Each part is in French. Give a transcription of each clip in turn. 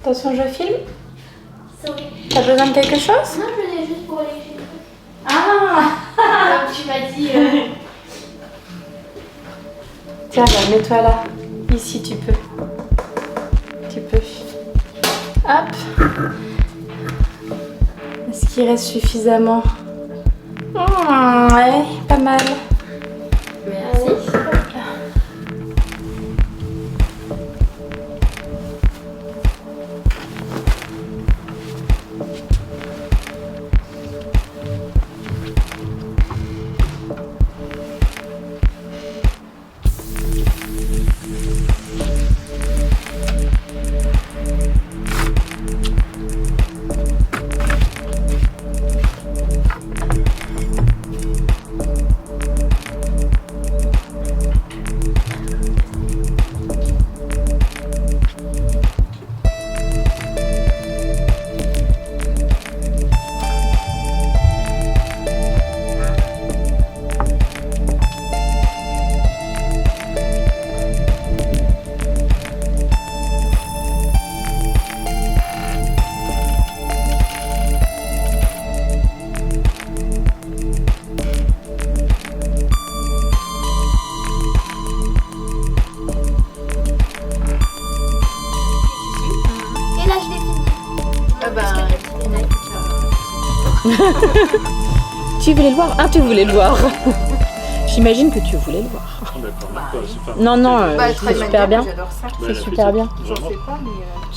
Attention, je filme. Sorry. T'as besoin de quelque chose? Non, je venais juste pour les cheveux. Ah. Comme tu m'as dit. Tiens, bah, mets-toi là. Ici, tu peux. Tu peux. Hop. Est-ce qu'il reste suffisamment? Ouais, pas mal. Merci. Et là, je l'ai fini. Tu voulais le voir? Ah, tu voulais le voir. J'imagine que tu voulais le voir. Non, non, c'est super bien. C'est super bien.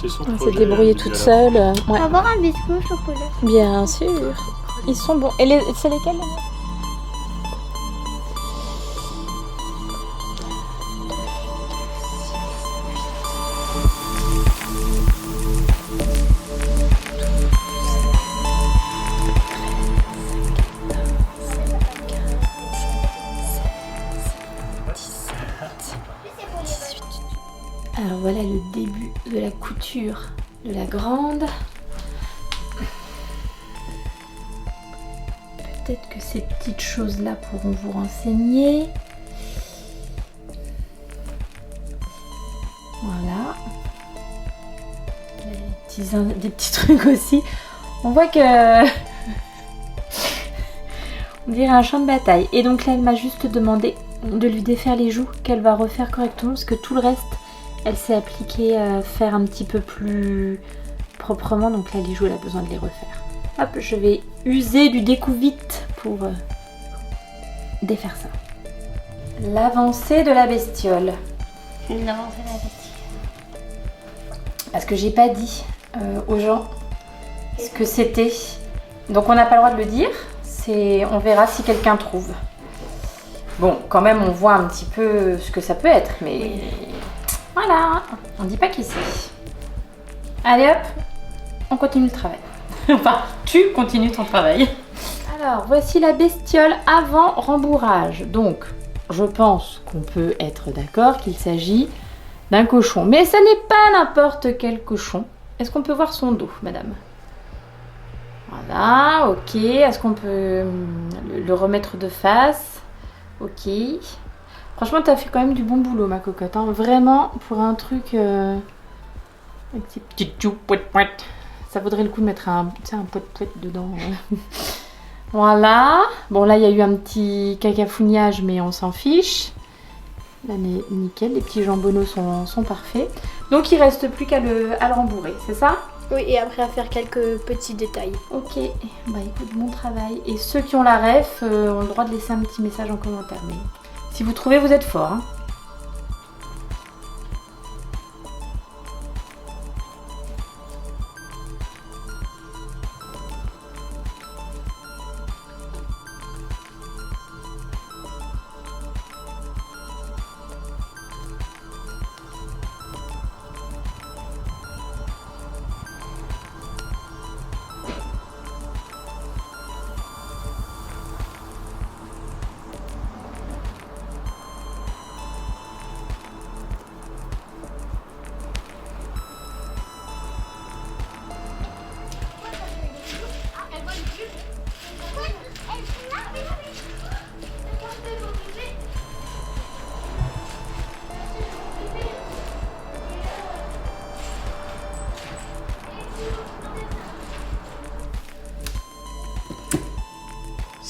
Elle s'est débrouillée toute seule. Ouais. On va avoir un biscuit au chocolat. Bien sûr. Ils sont bons. Et c'est lesquels? Alors voilà le début de la couture de la grande. Peut-être que ces petites choses-là pourront vous renseigner. Voilà. Des petits trucs aussi. On voit que... on dirait un champ de bataille. Et donc là, elle m'a juste demandé de lui défaire les joues, qu'elle va refaire correctement, parce que tout le reste, elle s'est appliquée à faire un petit peu plus proprement. Donc là, les joues, elle a besoin de les refaire. Hop, je vais user du découvite pour défaire ça. L'avancée de la bestiole. L'avancée de la bestiole. Parce que j'ai pas dit aux gens ce que c'était. Donc on n'a pas le droit de le dire. On verra si quelqu'un trouve. Bon, quand même, on voit un petit peu ce que ça peut être, mais oui. Voilà, on dit pas qui c'est. Allez hop, on continue le travail. Enfin, tu continues ton travail. Alors, voici la bestiole avant rembourrage. Donc, je pense qu'on peut être d'accord qu'il s'agit d'un cochon. Mais ça n'est pas n'importe quel cochon. Est-ce qu'on peut voir son dos, madame? Voilà, ok. Est-ce qu'on peut le remettre de face? Ok. Franchement, tu as fait quand même du bon boulot, ma cocotte. Hein. Vraiment, pour un truc... avec ces petites joues pouet-pouet. Ça vaudrait le coup de mettre un pouet-pouet dedans. Voilà. Bon, là, il y a eu un petit cacafouignage, mais on s'en fiche. Là, nickel. Les petits jambonneaux sont parfaits. Donc, il ne reste plus qu'à le rembourrer, c'est ça? Oui, et après à faire quelques petits détails. Ok. Bah, écoute, bon travail. Et ceux qui ont la ref ont le droit de laisser un petit message en commentaire. Mais si vous trouvez, vous êtes forts. Hein.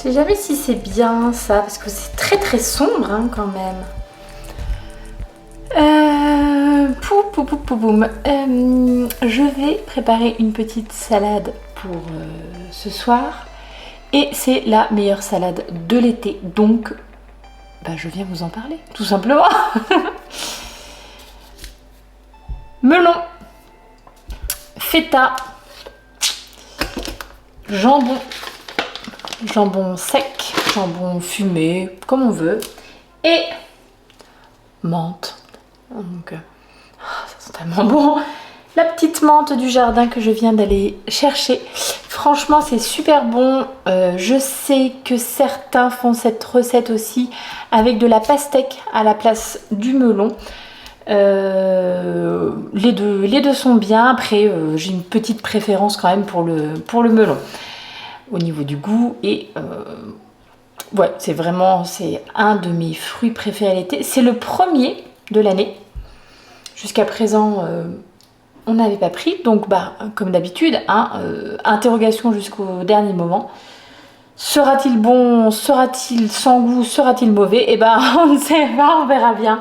Je sais jamais si c'est bien ça, parce que c'est très très sombre hein, quand même. Je vais préparer une petite salade pour ce soir. Et c'est la meilleure salade de l'été. Donc, bah, je viens vous en parler, tout simplement. Melon, feta, jambon, jambon sec, jambon fumé, comme on veut, et menthe. Donc, ça sent tellement bon. La petite menthe du jardin que je viens d'aller chercher. Franchement, c'est super bon. Je sais que certains font cette recette aussi avec de la pastèque à la place du melon. Les deux sont bien. Après, j'ai une petite préférence quand même pour le melon au niveau du goût. Et ouais, c'est un de mes fruits préférés l'été. C'est le premier de l'année. Jusqu'à présent, on n'avait pas pris. Donc, bah, comme d'habitude, hein, interrogation jusqu'au dernier moment. Sera-t-il bon? Sera-t-il sans goût? Sera-t-il mauvais? Eh ben, on ne sait pas, on verra bien.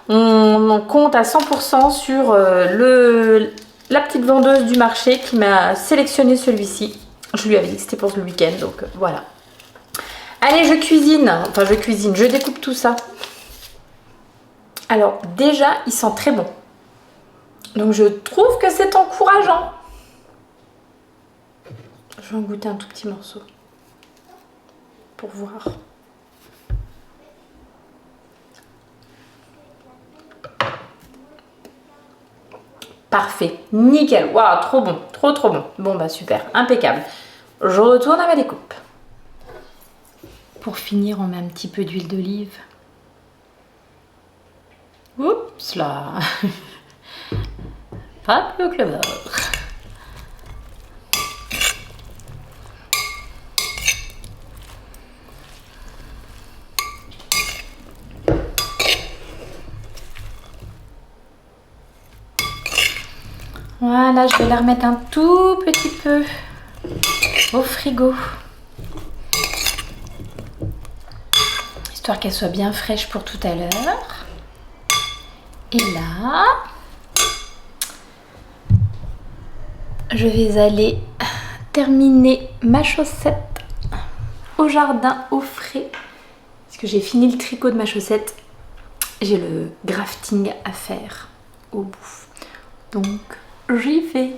On compte à 100% sur la petite vendeuse du marché qui m'a sélectionné celui-ci. Je lui avais dit que c'était pour le week-end, donc voilà. Allez, je cuisine. Enfin, je découpe tout ça. Alors, déjà, il sent très bon. Donc, je trouve que c'est encourageant. Je vais en goûter un tout petit morceau. Pour voir. Parfait, nickel, waouh, trop bon, trop bon. Bon bah super, impeccable. Je retourne à ma découpe. Pour finir, on met un petit peu d'huile d'olive. Oups là. Pas plus que le beurre. Voilà, je vais la remettre un tout petit peu au frigo. Histoire qu'elle soit bien fraîche pour tout à l'heure. Et là, je vais aller terminer ma chaussette au jardin au frais. Parce que j'ai fini le tricot de ma chaussette. J'ai le grafting à faire au bout. Donc, j'y vais.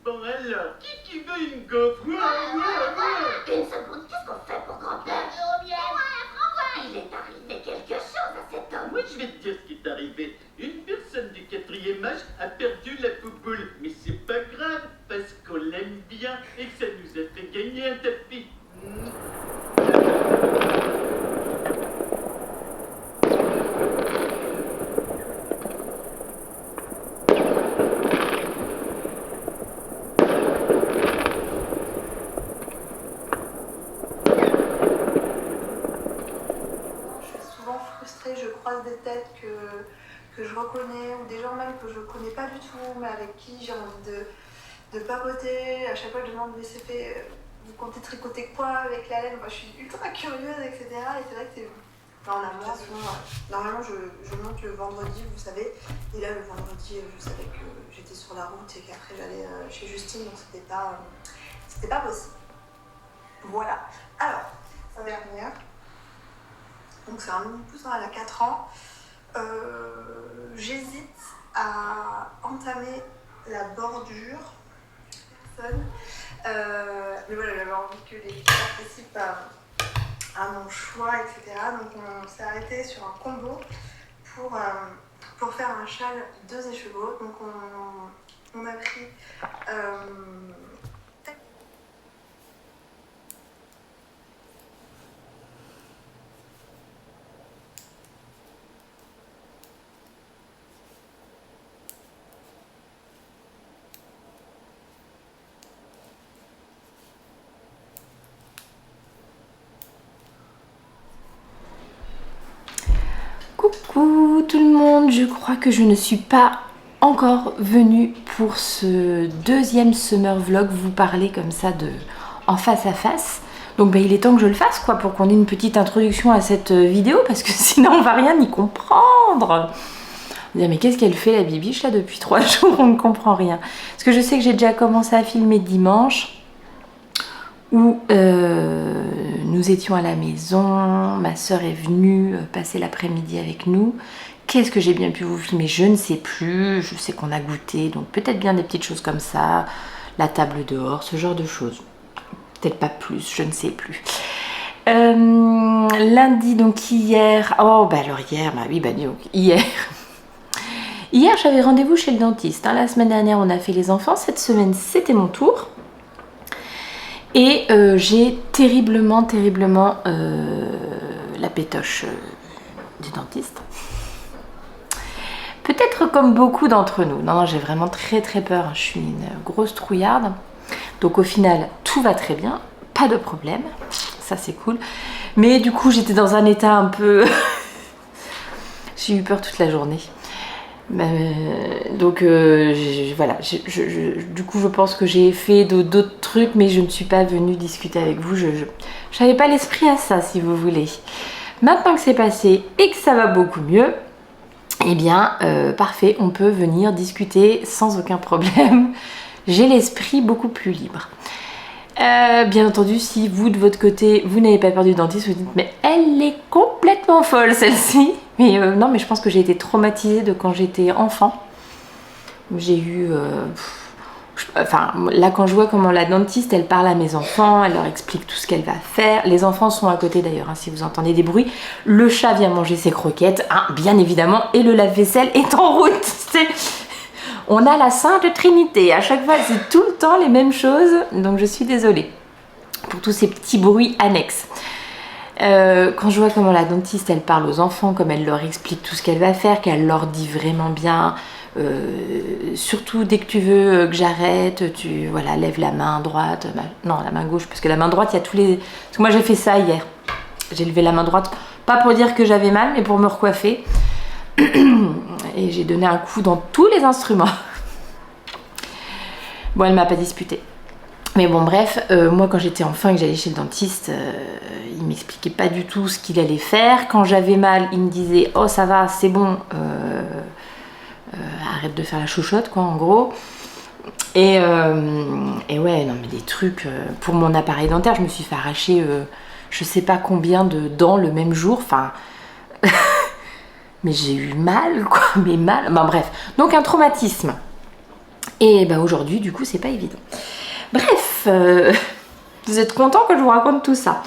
Bon alors, qui veut une gaufre? Une seconde, qu'est-ce qu'on fait pour grand-père? Il est arrivé quelque chose à cet homme. Moi je vais te dire ce qui est arrivé. Une personne du 4e âge a perdu la poupoule. Mais c'est pas grave, parce qu'on l'aime bien et que ça nous a fait gagner un tapis. Je croise des têtes que je reconnais ou des gens même que je connais pas du tout mais avec qui j'ai envie de papoter. À chaque fois je demande mais c'est fait, vous comptez tricoter quoi avec la laine? Moi je suis ultra curieuse, etc. Et c'est vrai que c'est en amont, sinon normalement je monte le vendredi, vous savez, et là le vendredi je savais que j'étais sur la route et qu'après j'allais chez Justine, donc c'était pas possible. Voilà. Alors dernière. Donc c'est un mini poussin, elle a 4 ans. J'hésite à entamer la bordure. Personne. Mais voilà, j'avais envie que les filles participent à mon choix, etc. Donc on s'est arrêté sur un combo pour faire un châle 2 écheveaux. Donc on a pris Coucou tout le monde, je crois que je ne suis pas encore venue pour ce deuxième summer vlog vous parler comme ça en face à face. Donc il est temps que je le fasse quoi, pour qu'on ait une petite introduction à cette vidéo, parce que sinon on va rien y comprendre. On va dire mais qu'est-ce qu'elle fait la bibiche là depuis 3 jours, on ne comprend rien. Parce que je sais que j'ai déjà commencé à filmer dimanche, où nous étions à la maison, ma soeur est venue passer l'après-midi avec nous. Qu'est-ce que j'ai bien pu vous filmer? Je ne sais plus, je sais qu'on a goûté, donc peut-être bien des petites choses comme ça, la table dehors, ce genre de choses. Peut-être pas plus, je ne sais plus. Lundi, donc hier, oh bah alors hier, bah oui, bah donc hier. Hier j'avais rendez-vous chez le dentiste, hein. La semaine dernière on a fait les enfants, cette semaine c'était mon tour. Et j'ai terriblement la pétoche du dentiste. Peut-être comme beaucoup d'entre nous. Non, j'ai vraiment très peur. Je suis une grosse trouillarde. Donc au final, tout va très bien. Pas de problème. Ça, c'est cool. Mais du coup, j'étais dans un état un peu... J'ai eu peur toute la journée. Donc voilà, du coup je pense que j'ai fait d'autres trucs, mais je ne suis pas venue discuter avec vous, je n'avais pas l'esprit à ça, si vous voulez. Maintenant que c'est passé et que ça va beaucoup mieux, eh bien parfait, on peut venir discuter sans aucun problème. J'ai l'esprit beaucoup plus libre. Bien entendu, si vous de votre côté vous n'avez pas peur du dentiste, vous dites mais elle est complètement folle celle-ci. Mais non, mais je pense que j'ai été traumatisée de quand j'étais enfant. J'ai eu... enfin, là quand je vois comment la dentiste, elle parle à mes enfants, elle leur explique tout ce qu'elle va faire. Les enfants sont à côté d'ailleurs, hein, si vous entendez des bruits. Le chat vient manger ses croquettes, hein, bien évidemment, et le lave-vaisselle est en route. On a la Sainte Trinité, à chaque fois c'est tout le temps les mêmes choses, donc je suis désolée pour tous ces petits bruits annexes. Quand je vois comment la dentiste elle parle aux enfants, comme elle leur explique tout ce qu'elle va faire, qu'elle leur dit vraiment bien, surtout dès que tu veux que j'arrête, tu voilà, lève la main droite, non la main gauche, parce que la main droite il y a tous les... Parce que moi j'ai fait ça hier, j'ai levé la main droite, pas pour dire que j'avais mal, mais pour me recoiffer, et j'ai donné un coup dans tous les instruments. Bon, elle m'a pas disputé. Mais bon, bref, moi quand j'étais enfant et que j'allais chez le dentiste, il m'expliquait pas du tout ce qu'il allait faire. Quand j'avais mal, il me disait « Oh, ça va, c'est bon, arrête de faire la chouchotte, quoi, en gros. » Et ouais, non, mais des trucs... pour mon appareil dentaire, je me suis fait arracher je sais pas combien de dents le même jour. Enfin... mais j'ai eu mal, quoi, mais mal. Bon, bref, donc un traumatisme. Et bah aujourd'hui, du coup, c'est pas évident. Bref, vous êtes contents que je vous raconte tout ça.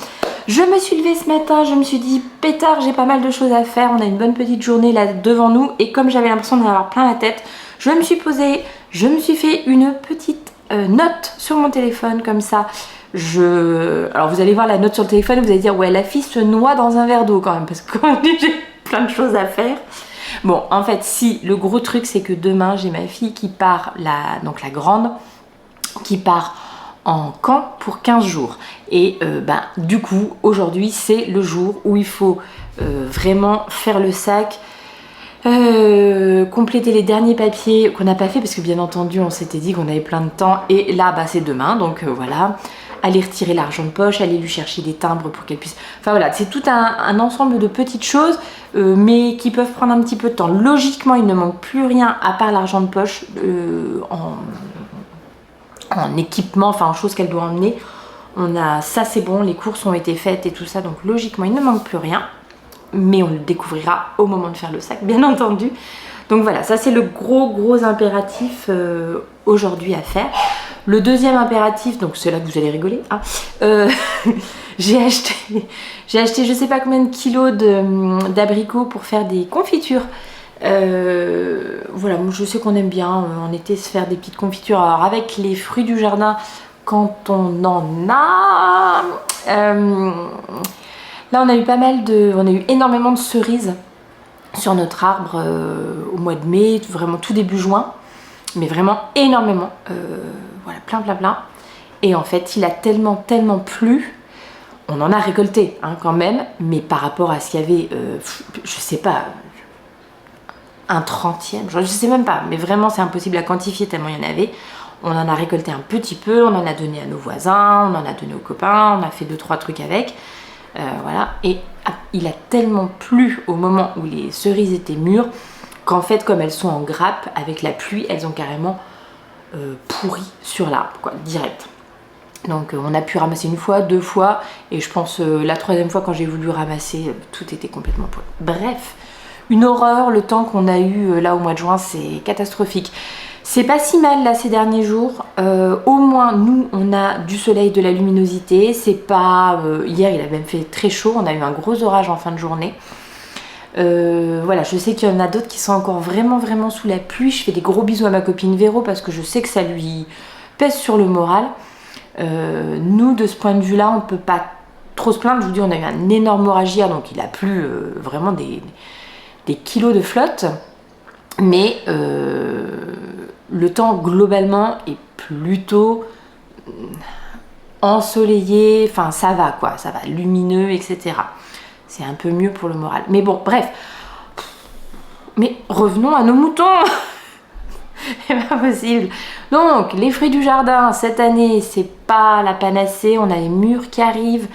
Je me suis levée ce matin, je me suis dit pétard, j'ai pas mal de choses à faire, on a une bonne petite journée là devant nous, et comme j'avais l'impression d'en avoir plein la tête, je me suis posée, je me suis fait une petite note sur mon téléphone comme ça. Alors vous allez voir la note sur le téléphone et vous allez dire ouais, la fille se noie dans un verre d'eau quand même, parce que j'ai plein de choses à faire. Bon, en fait si, le gros truc c'est que demain j'ai ma fille qui part, donc la grande, qui part en camp pour 15 jours. Et du coup, aujourd'hui, c'est le jour où il faut vraiment faire le sac, compléter les derniers papiers qu'on n'a pas fait, parce que bien entendu, on s'était dit qu'on avait plein de temps. Et là, c'est demain, donc voilà. Aller retirer l'argent de poche, aller lui chercher des timbres pour qu'elle puisse... Enfin voilà, c'est tout un ensemble de petites choses, mais qui peuvent prendre un petit peu de temps. Logiquement, il ne manque plus rien à part l'argent de poche en équipement, enfin en choses qu'elle doit emmener. Ça c'est bon, les courses ont été faites et tout ça, donc logiquement il ne manque plus rien. Mais on le découvrira au moment de faire le sac, bien entendu. Donc voilà, ça c'est le gros impératif aujourd'hui à faire. Le deuxième impératif, donc c'est là que vous allez rigoler, hein, j'ai acheté je sais pas combien de kilos d'abricots pour faire des confitures. Voilà, je sais qu'on aime bien en été se faire des petites confitures. Alors avec les fruits du jardin, quand on en a... là on a eu on a eu énormément de cerises sur notre arbre au mois de mai, vraiment tout début juin, mais vraiment énormément, voilà, plein. Et en fait il a tellement plu, on en a récolté hein, quand même, mais par rapport à ce qu'il y avait, je sais pas, un 30e, je sais même pas, mais vraiment c'est impossible à quantifier tellement il y en avait. On en a récolté un petit peu, on en a donné à nos voisins, on en a donné aux copains, on a fait 2-3 trucs avec. Voilà, et il a tellement plu au moment où les cerises étaient mûres qu'en fait comme elles sont en grappe, avec la pluie elles ont carrément pourri sur l'arbre, quoi, direct. Donc on a pu ramasser 1 fois, 2 fois, et je pense la 3e fois quand j'ai voulu ramasser, tout était complètement pourri. Bref, une horreur, le temps qu'on a eu là au mois de juin, c'est catastrophique. C'est pas si mal là ces derniers jours, au moins nous on a du soleil, de la luminosité, c'est pas... hier il a même fait très chaud, on a eu un gros orage en fin de journée. Voilà, je sais qu'il y en a d'autres qui sont encore vraiment sous la pluie. Je fais des gros bisous à ma copine Véro parce que je sais que ça lui pèse sur le moral. Nous de ce point de vue là on peut pas trop se plaindre, je vous dis on a eu un énorme orage hier, donc il a plu vraiment des kilos de flotte, mais le temps globalement est plutôt ensoleillé, enfin ça va quoi, ça va, lumineux, etc. C'est un peu mieux pour le moral. Mais bon, bref. Mais revenons à nos moutons. C'est pas possible. Donc, les fruits du jardin, cette année, c'est pas la panacée. On a les mûres qui arrivent,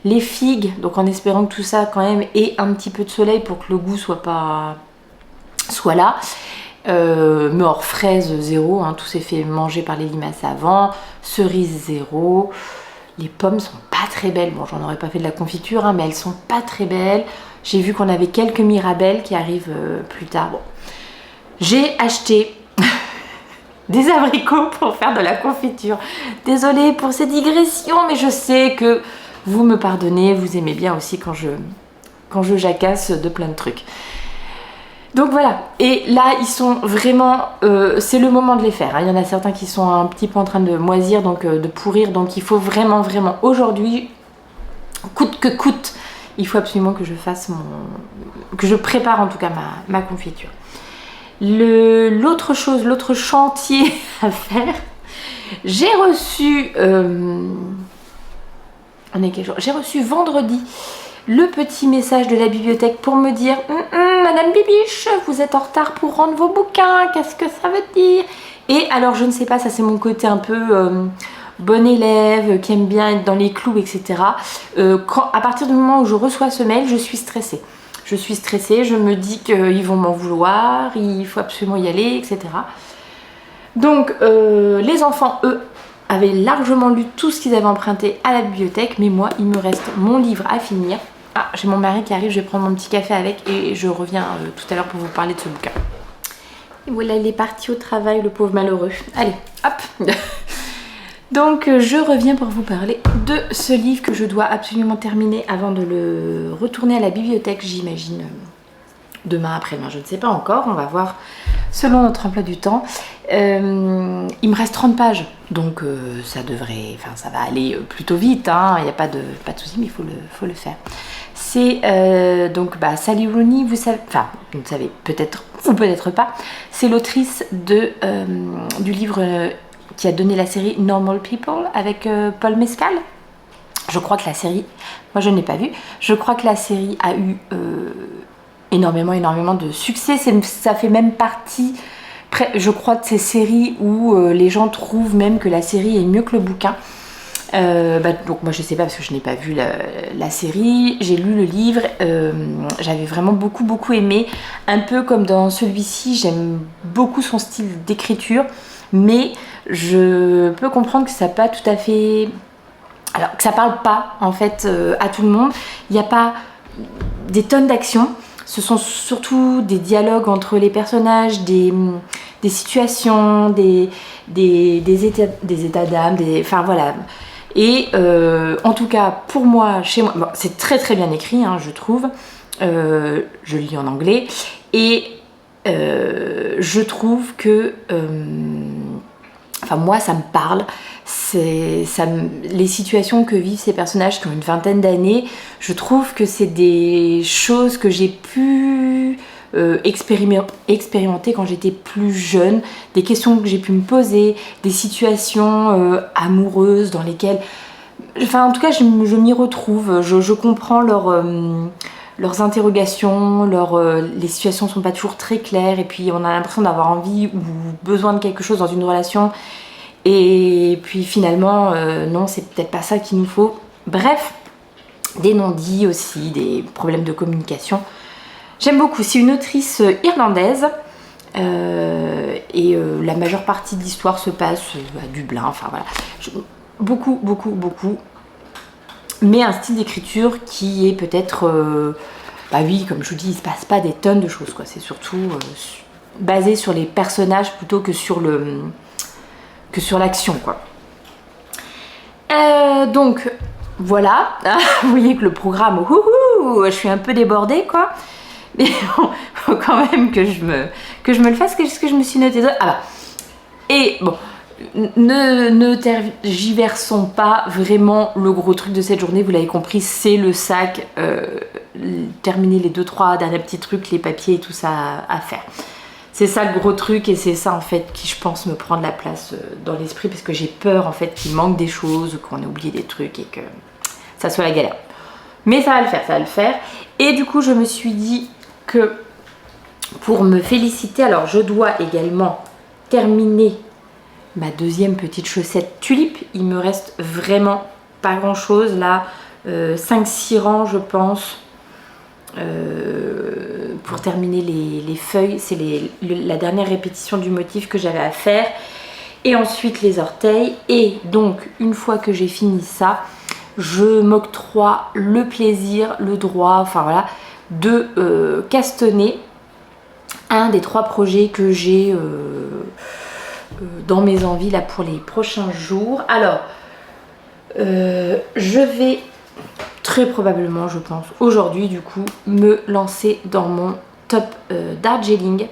les figues, donc en espérant que tout ça quand même ait un petit peu de soleil pour que le goût soit là. Mais hors fraises, 0, hein, tout s'est fait manger par les limaces avant. Cerises, 0. Les pommes sont pas très belles. Bon, j'en aurais pas fait de la confiture, hein, mais elles sont pas très belles. J'ai vu qu'on avait quelques mirabelles qui arrivent plus tard. Bon. J'ai acheté des abricots pour faire de la confiture. Désolée pour ces digressions, mais je sais que vous me pardonnez, vous aimez bien aussi quand je jacasse de plein de trucs. Donc voilà, et là ils sont vraiment, c'est le moment de les faire, hein. Il y en a certains qui sont un petit peu en train de moisir, donc de pourrir, donc il faut vraiment aujourd'hui, coûte que coûte, il faut absolument que je fasse que je prépare en tout cas ma confiture. L'autre chantier à faire, j'ai reçu, j'ai reçu vendredi le petit message de la bibliothèque pour me dire Madame Bibiche, vous êtes en retard pour rendre vos bouquins, qu'est-ce que ça veut dire? Et alors je ne sais pas, ça c'est mon côté un peu bon élève, qui aime bien être dans les clous, etc. À partir du moment où je reçois ce mail, je suis stressée. Je me dis qu'ils vont m'en vouloir, il faut absolument y aller, etc. Donc les enfants, eux, avaient largement lu tout ce qu'ils avaient emprunté à la bibliothèque, mais moi, il me reste mon livre à finir. Ah, j'ai mon mari qui arrive, je vais prendre mon petit café avec et je reviens tout à l'heure pour vous parler de ce bouquin. Et voilà, il est parti au travail, le pauvre malheureux. Allez, hop. Donc je reviens pour vous parler de ce livre que je dois absolument terminer avant de le retourner à la bibliothèque, j'imagine demain, après-demain, je ne sais pas encore, on va voir selon notre emploi du temps. Il me reste 30 pages, donc ça va aller plutôt vite, hein. Il n'y a pas de souci, mais il faut le faire. C'est donc Sally Rooney, vous savez peut-être ou peut-être pas, c'est l'autrice du livre qui a donné la série Normal People avec Paul Mescal. Je crois que la série, moi je ne l'ai pas vue, je crois que la série a eu énormément de succès. Ça fait même partie, je crois, de ces séries où les gens trouvent même que la série est mieux que le bouquin. Donc moi je sais pas parce que je n'ai pas vu la série, j'ai lu le livre, j'avais vraiment beaucoup aimé, un peu comme dans celui-ci, j'aime beaucoup son style d'écriture, mais je peux comprendre que ça n'a pas tout à fait Alors que ça parle pas en fait à tout le monde. Il n'y a pas des tonnes d'actions. Ce sont surtout des dialogues entre les personnages, des situations, des états d'âme, enfin voilà. Et en tout cas pour moi, chez moi, bon, c'est très très bien écrit, hein, je trouve. Je le lis en anglais et je trouve que enfin moi ça me parle. Les situations que vivent ces personnages qui ont une vingtaine d'années, je trouve que c'est des choses que j'ai pu expérimenter quand j'étais plus jeune, des questions que j'ai pu me poser, des situations amoureuses dans lesquelles, enfin en tout cas je m'y retrouve, je comprends leurs interrogations, les situations sont pas toujours très claires et puis on a l'impression d'avoir envie ou besoin de quelque chose dans une relation. Et puis finalement, non, c'est peut-être pas ça qu'il nous faut. Bref, des non-dits aussi, des problèmes de communication. J'aime beaucoup. C'est une autrice irlandaise et la majeure partie de l'histoire se passe à Dublin. Enfin voilà, beaucoup. Mais un style d'écriture qui est peut-être, bah oui, comme je vous dis, il se passe pas des tonnes de choses, quoi. C'est surtout basé sur les personnages plutôt que sur l'action, quoi. Donc voilà, vous voyez que le programme, je suis un peu débordée, quoi. Mais bon, faut quand même que je me le fasse. Qu'est-ce que je me suis noté d'autre? Ah bah, et bon, ne tergiversons pas, vraiment le gros truc de cette journée, vous l'avez compris, c'est le sac, terminer les 2-3 derniers petits trucs, les papiers et tout ça à faire. C'est ça le gros truc et c'est ça en fait qui je pense me prend de la place dans l'esprit parce que j'ai peur en fait qu'il manque des choses, qu'on ait oublié des trucs et que ça soit la galère. Mais ça va le faire. Et du coup je me suis dit que pour me féliciter, alors je dois également terminer ma deuxième petite chaussette tulipe. Il me reste vraiment pas grand chose là, 5-6 rangs je pense. Pour terminer les feuilles, c'est la dernière répétition du motif que j'avais à faire et ensuite les orteils. Et donc une fois que j'ai fini ça, je m'octroie le plaisir, le droit, enfin voilà, de castonner un des 3 projets que j'ai dans mes envies là pour les prochains jours. Alors je vais très probablement, je pense, aujourd'hui du coup, me lancer dans mon top Darjeeling.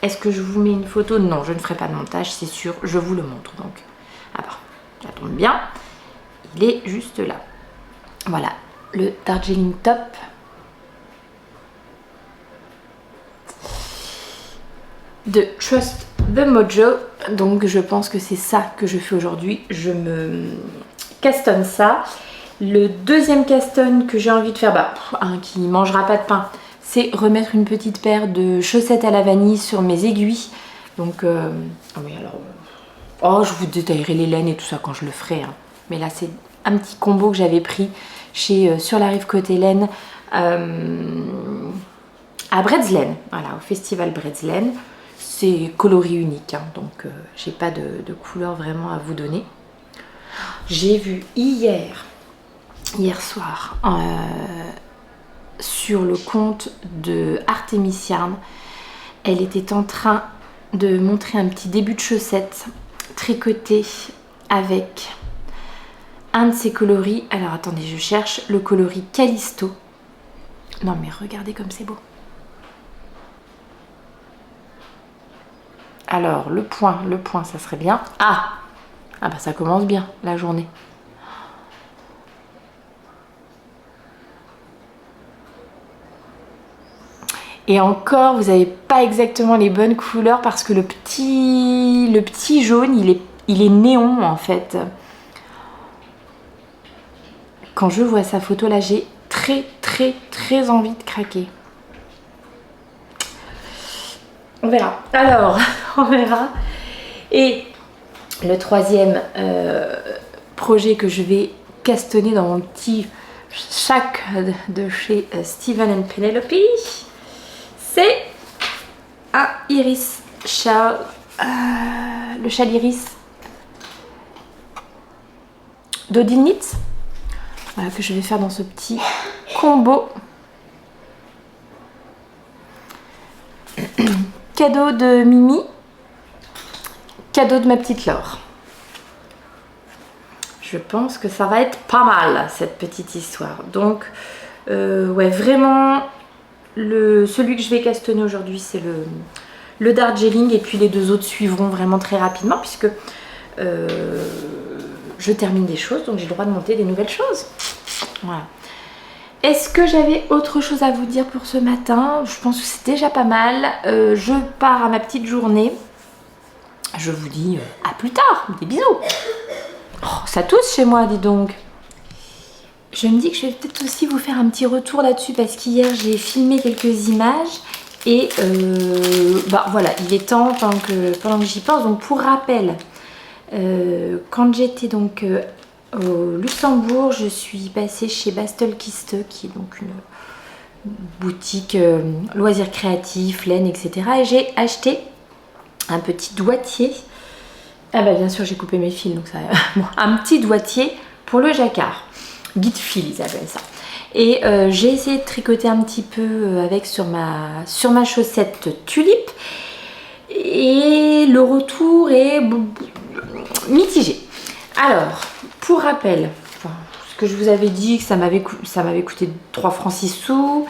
Est-ce que je vous mets une photo? Non, je ne ferai pas de montage, c'est sûr, je vous le montre donc. Alors, ça tombe bien, il est juste là. Voilà, le Darjeeling top. De Trust the Mojo. Donc je pense que c'est ça que je fais aujourd'hui. Je me castonne ça. Le deuxième caston que j'ai envie de faire, qui ne mangera pas de pain, c'est remettre une petite paire de chaussettes à la vanille sur mes aiguilles. Donc, je vous détaillerai les laines et tout ça quand je le ferai. Hein. Mais là, c'est un petit combo que j'avais pris chez Sur la rive côté laine à Bredeslen. Voilà, au festival Bredeslen. C'est coloris unique, hein, donc j'ai pas de couleur vraiment à vous donner. J'ai vu hier soir sur le compte de Artemis Yarn, elle était en train de montrer un petit début de chaussette tricoté avec un de ses coloris. Alors attendez, je cherche le coloris Callisto. Non mais regardez comme c'est beau. Alors le point ça serait bien. Ah bah ça commence bien la journée. Et encore, vous n'avez pas exactement les bonnes couleurs parce que le petit jaune, il est néon en fait. Quand je vois sa photo là, j'ai très envie de craquer. On verra. Alors, on verra. Et le troisième projet que je vais castonner dans mon petit sac de chez Stephen & Penelope, c'est un iris châle, le châle iris d'Odile Knits. Voilà, que je vais faire dans ce petit combo. Cadeau de Mimi. Cadeau de ma petite Laure. Je pense que ça va être pas mal, cette petite histoire. Donc, ouais, vraiment, celui que je vais castonner aujourd'hui, c'est le Darjeeling. Et puis les deux autres suivront vraiment très rapidement, puisque je termine des choses, donc j'ai le droit de monter des nouvelles choses. Voilà. Est-ce que j'avais autre chose à vous dire pour ce matin? Je pense que c'est déjà pas mal. Je pars à ma petite journée. Je vous dis à plus tard. Des bisous. Oh, ça tousse chez moi, dis donc. Je me dis que je vais peut-être aussi vous faire un petit retour là-dessus parce qu'hier j'ai filmé quelques images et bah voilà, il est temps pendant que j'y pense. Donc pour rappel, quand j'étais donc au Luxembourg, je suis passée chez Bastelkiste, qui est donc une boutique loisirs créatifs, laine, etc. Et j'ai acheté un petit doigtier. Ah bah bien sûr j'ai coupé mes fils, donc ça bon, un petit doigtier pour le jacquard. Guide fil ils appellent ça. Et j'ai essayé de tricoter un petit peu avec sur ma chaussette tulipe. Et le retour est mitigé. Alors, pour rappel, ce que je vous avais dit, que ça m'avait coûté 3 francs 6 sous,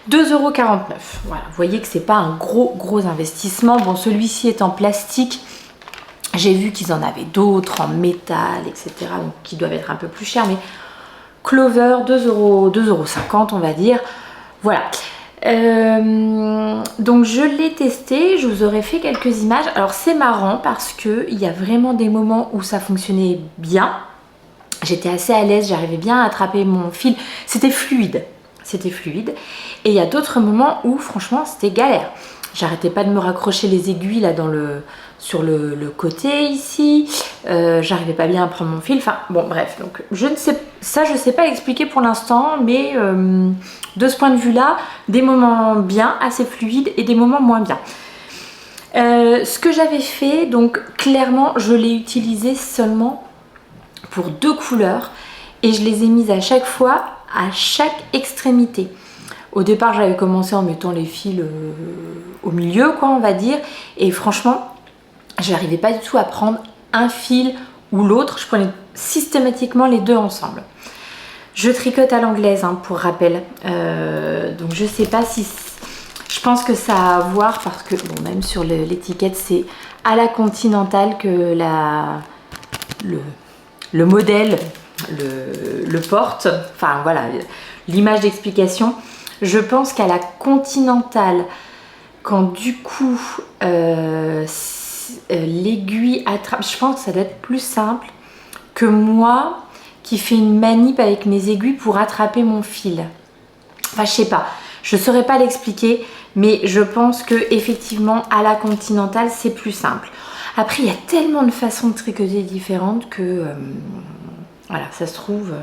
2,49 €. Voilà, vous voyez que c'est pas un gros investissement. Bon, celui-ci est en plastique. J'ai vu qu'ils en avaient d'autres en métal, etc. Donc qui doivent être un peu plus chers, mais Clover, 2,50 €, on va dire. Voilà. Donc je l'ai testé, je vous aurais fait quelques images. Alors c'est marrant parce que il y a vraiment des moments où ça fonctionnait bien. J'étais assez à l'aise, j'arrivais bien à attraper mon fil. C'était fluide. Et il y a d'autres moments où franchement c'était galère. J'arrêtais pas de me raccrocher les aiguilles là sur le côté ici. J'arrivais pas bien à prendre mon fil. Enfin bon bref, donc je sais pas expliquer pour l'instant, mais de ce point de vue là, des moments bien, assez fluides et des moments moins bien. Ce que j'avais fait, donc clairement je l'ai utilisé seulement pour 2 couleurs et je les ai mises à chaque fois à chaque extrémité. Au départ j'avais commencé en mettant les fils au milieu quoi on va dire, et franchement j'arrivais pas du tout à prendre un fil ou l'autre, je prenais systématiquement les deux ensemble. Je tricote à l'anglaise hein, pour rappel, donc je sais pas si... Je pense que ça a à voir parce que bon, même sur l'étiquette c'est à la Continentale que le modèle le porte, enfin voilà l'image d'explication. Je pense qu'à la Continentale, quand du coup l'aiguille attrape, je pense que ça doit être plus simple que moi qui fais une manip avec mes aiguilles pour attraper mon fil. Enfin je sais pas, je saurais pas l'expliquer, mais je pense que effectivement à la Continentale c'est plus simple. Après il y a tellement de façons de tricoter différentes que voilà, ça se trouve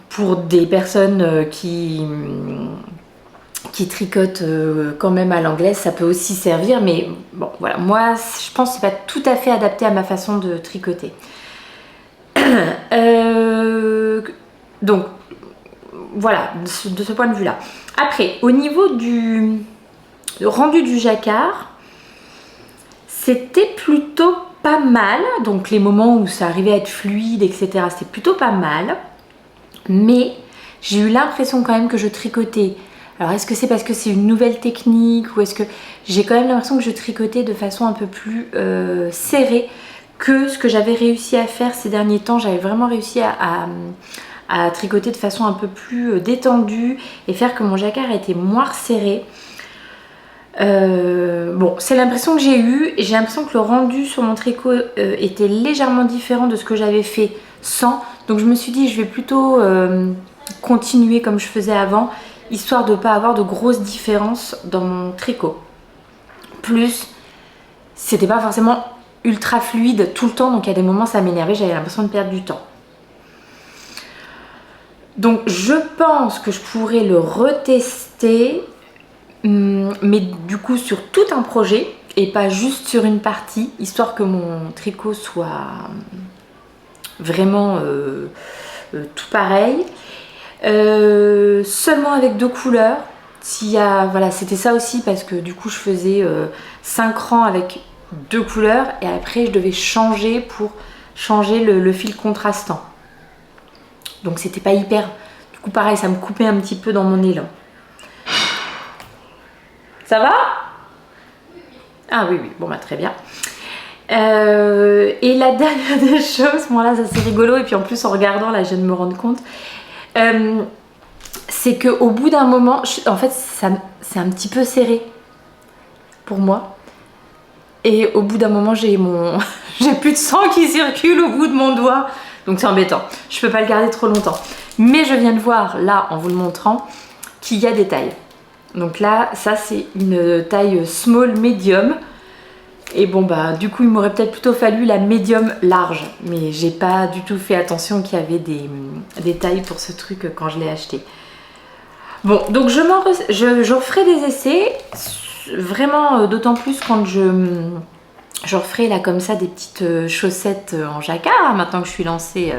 pour des personnes qui tricotent quand même à l'anglaise, ça peut aussi servir, mais bon voilà, moi je pense que c'est pas tout à fait adapté à ma façon de tricoter. Donc voilà, de ce point de vue là. Après, au niveau du rendu du jacquard, c'était plutôt pas mal. Donc les moments où ça arrivait à être fluide, etc., c'était plutôt pas mal. Mais j'ai eu l'impression quand même que je tricotais. Alors est-ce que c'est parce que c'est une nouvelle technique ou est-ce que j'ai quand même l'impression que je tricotais de façon un peu plus serrée que ce que j'avais réussi à faire ces derniers temps. J'avais vraiment réussi à tricoter de façon un peu plus détendue et faire que mon jacquard était moins resserré. Bon, c'est l'impression que j'ai eue et j'ai l'impression que le rendu sur mon tricot était légèrement différent de ce que j'avais fait sans. Donc je me suis dit je vais plutôt continuer comme je faisais avant, histoire de ne pas avoir de grosses différences dans mon tricot. Plus, c'était pas forcément ultra fluide tout le temps, donc à des moments ça m'énervait, j'avais l'impression de perdre du temps. Donc je pense que je pourrais le retester, mais du coup sur tout un projet et pas juste sur une partie, histoire que mon tricot soit vraiment tout pareil. Seulement avec 2 couleurs. Voilà, c'était ça aussi parce que du coup je faisais 5 rangs avec 2 couleurs et après je devais changer pour changer le fil contrastant. Donc c'était pas hyper... Du coup pareil, ça me coupait un petit peu dans mon élan. Ça va? Ah oui, bon bah très bien. Et la dernière des choses, bon là ça c'est rigolo et puis en plus en regardant là je viens de me rendre compte, c'est qu'au bout d'un moment, en fait c'est un petit peu serré pour moi. Et au bout d'un moment j'ai plus de sang qui circule au bout de mon doigt. Donc c'est embêtant, je peux pas le garder trop longtemps. Mais je viens de voir là en vous le montrant qu'il y a des tailles. Donc là ça c'est une taille small medium. Et bon bah du coup il m'aurait peut-être plutôt fallu la médium large. Mais j'ai pas du tout fait attention qu'il y avait des tailles pour ce truc quand je l'ai acheté. Bon donc je referai des essais. Vraiment d'autant plus quand je referai là comme ça des petites chaussettes en jacquard hein, maintenant que je suis lancée.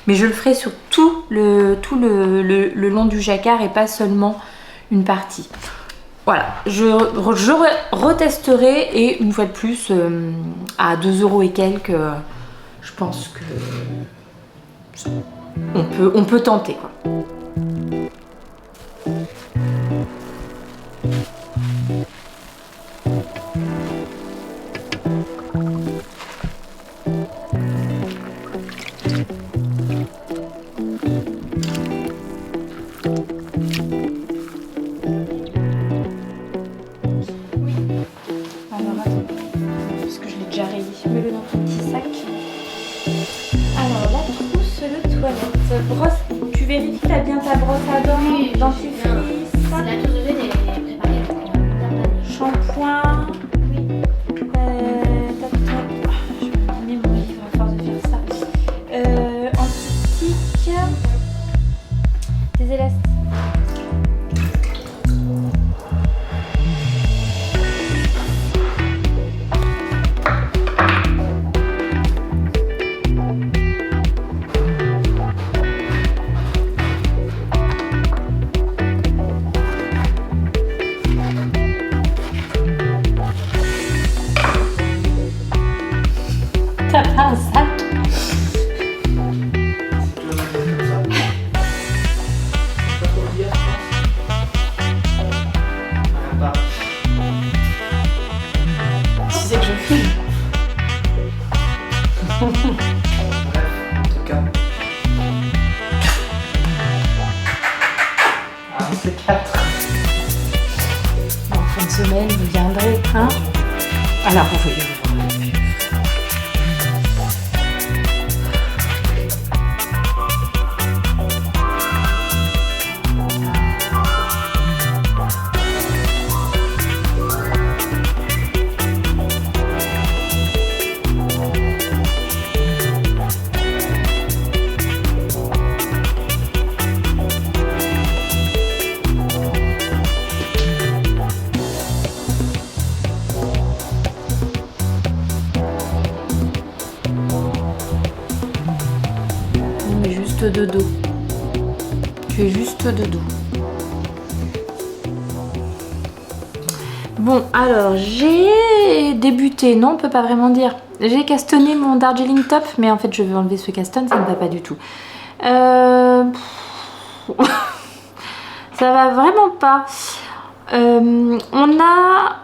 Mais je le ferai sur tout le long du jacquard et pas seulement une partie. Voilà, je retesterai et une fois de plus à 2 € et quelques, je pense que on peut tenter quoi. Brosse, tu vérifies t'as bien ta brosse à dents, Oui, dentifrice, la tour de veine est préparée pour shampoing, oui. je vais abîmer mon livre à force de faire ça. Antistique, des élastiques. T'as pas un sac? Tu sais que je filme. Bref, en tout cas. Ah, c'est 4. En fin de semaine, vous viendrez, hein? Alors, vous voyez voir. De dos. Tu es juste de dos. Bon, alors j'ai débuté, non, on peut pas vraiment dire. J'ai castonné mon Darjeeling Top, mais en fait je vais enlever ce caston, ça ne va pas du tout. Ça va vraiment pas. On a...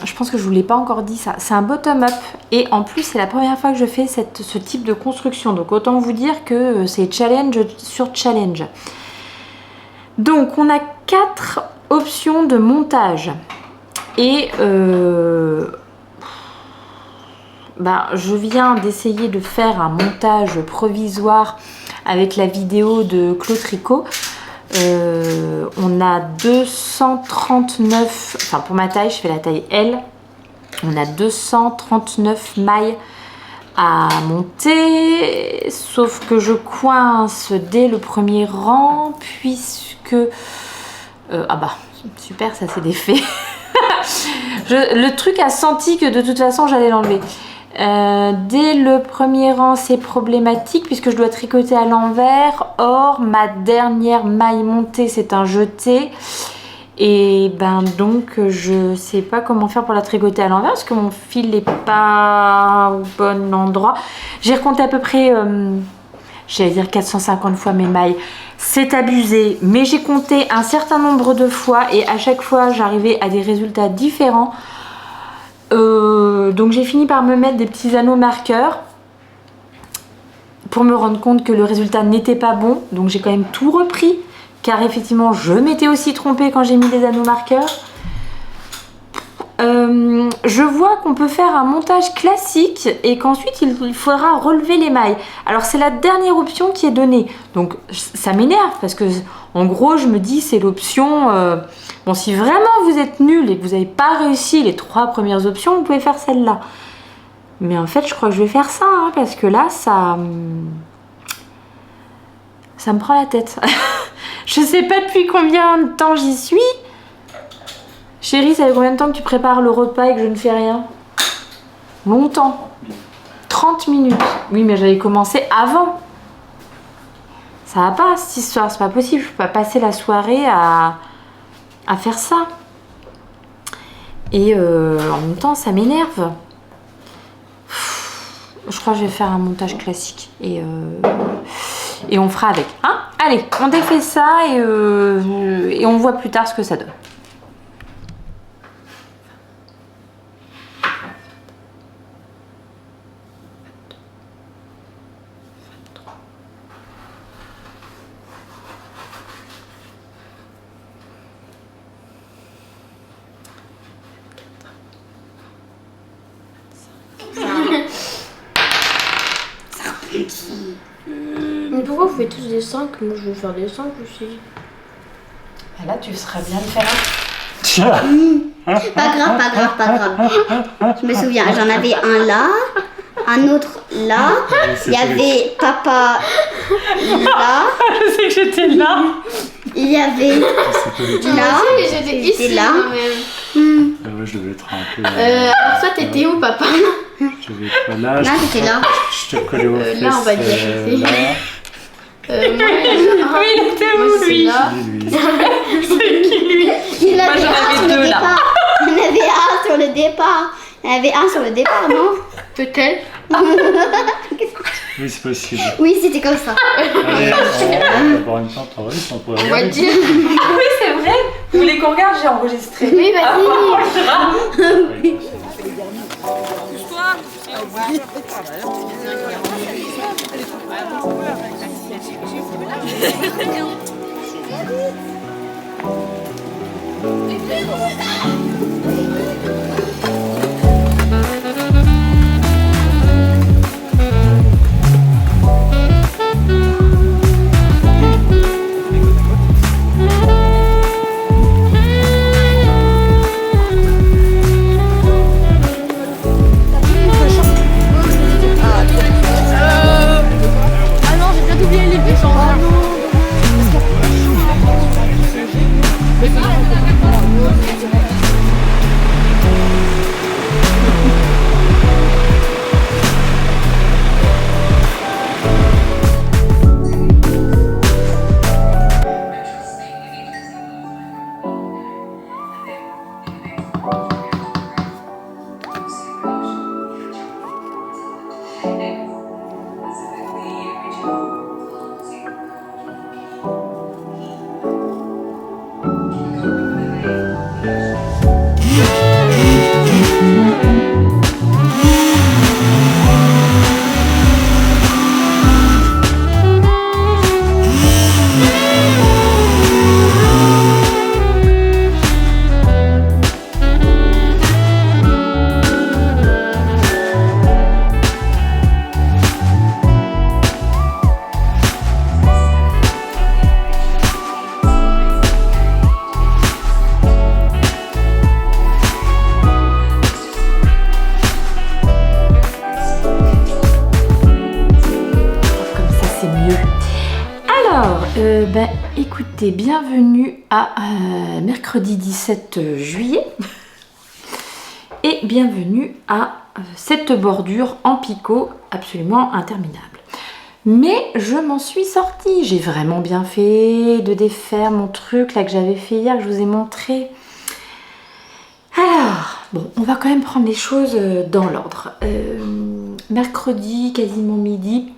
je pense que je vous l'ai pas encore dit ça, c'est un bottom-up et en plus c'est la première fois que je fais ce type de construction, donc autant vous dire que c'est challenge sur challenge. Donc on a 4 options de montage et je viens d'essayer de faire un montage provisoire avec la vidéo de Claude Tricot. On a 239, enfin pour ma taille, je fais la taille L, on a 239 mailles à monter, sauf que je coince dès le premier rang puisque ah bah super, ça c'est défait. Le truc a senti que de toute façon j'allais l'enlever. Dès le premier rang, c'est problématique puisque je dois tricoter à l'envers. Or, ma dernière maille montée, c'est un jeté. Et ben donc, je sais pas comment faire pour la tricoter à l'envers parce que mon fil n'est pas au bon endroit. J'ai recompté à peu près, j'allais dire 450 fois mes mailles. C'est abusé, mais j'ai compté un certain nombre de fois et à chaque fois, j'arrivais à des résultats différents. Donc j'ai fini par me mettre des petits anneaux marqueurs pour me rendre compte que le résultat n'était pas bon. Donc j'ai quand même tout repris car effectivement je m'étais aussi trompée quand j'ai mis des anneaux marqueurs. Je vois qu'on peut faire un montage classique et qu'ensuite il faudra relever les mailles. Alors c'est la dernière option qui est donnée. Donc ça m'énerve parce que en gros je me dis c'est l'option... Bon, si vraiment vous êtes nul et que vous n'avez pas réussi les 3 premières options, vous pouvez faire celle-là. Mais en fait, je crois que je vais faire ça, hein, parce que là, ça me prend la tête. Je sais pas depuis combien de temps j'y suis. Chérie, ça fait combien de temps que tu prépares le repas et que je ne fais rien? Longtemps. 30 minutes. Oui, mais j'avais commencé avant. Ça va pas, cette histoire, c'est pas possible. Je peux pas passer la soirée à faire ça. Et en même temps, ça m'énerve. Je crois que je vais faire un montage classique et on fera avec. Hein? Allez, on défait ça et on voit plus tard ce que ça donne. Mais pourquoi vous faites tous des 5? Moi je veux faire des 5 aussi. Là, tu serais bien de faire Pas grave. Je me souviens, j'en avais un là, un autre là. Il y avait papa là. Je sais que j'étais là. Il y avait là. J'étais ici là. Ouais, je devais être un peu. Alors ça t'étais où papa? Je devais être pas là. Là, j'étais là. Je te collais aux fesses. Là on va dire. Là. Moi, il était où lui? Là. Lui. C'est qui lui? Il Moi, avait j'en un avais sur le deux, là. départ. Il y en avait un sur le départ. Il y en avait un sur le départ, non? Peut-être. Oui, c'est possible. Oui, c'était comme ça. Allez, on va boire une temporiste, on pourrait On va regarder. dire. Oui, c'est vrai. Vous voulez qu'on regarde? J'ai enregistré. Oui, vas-y. Ah non, j'ai déjà oublié les bûches en bas. Écoutez, bienvenue à mercredi 17 juillet et bienvenue à cette bordure en picot absolument interminable. Mais je m'en suis sortie. J'ai vraiment bien fait de défaire mon truc là que j'avais fait hier, que je vous ai montré. Alors, bon, on va quand même prendre les choses dans l'ordre. Mercredi, quasiment midi,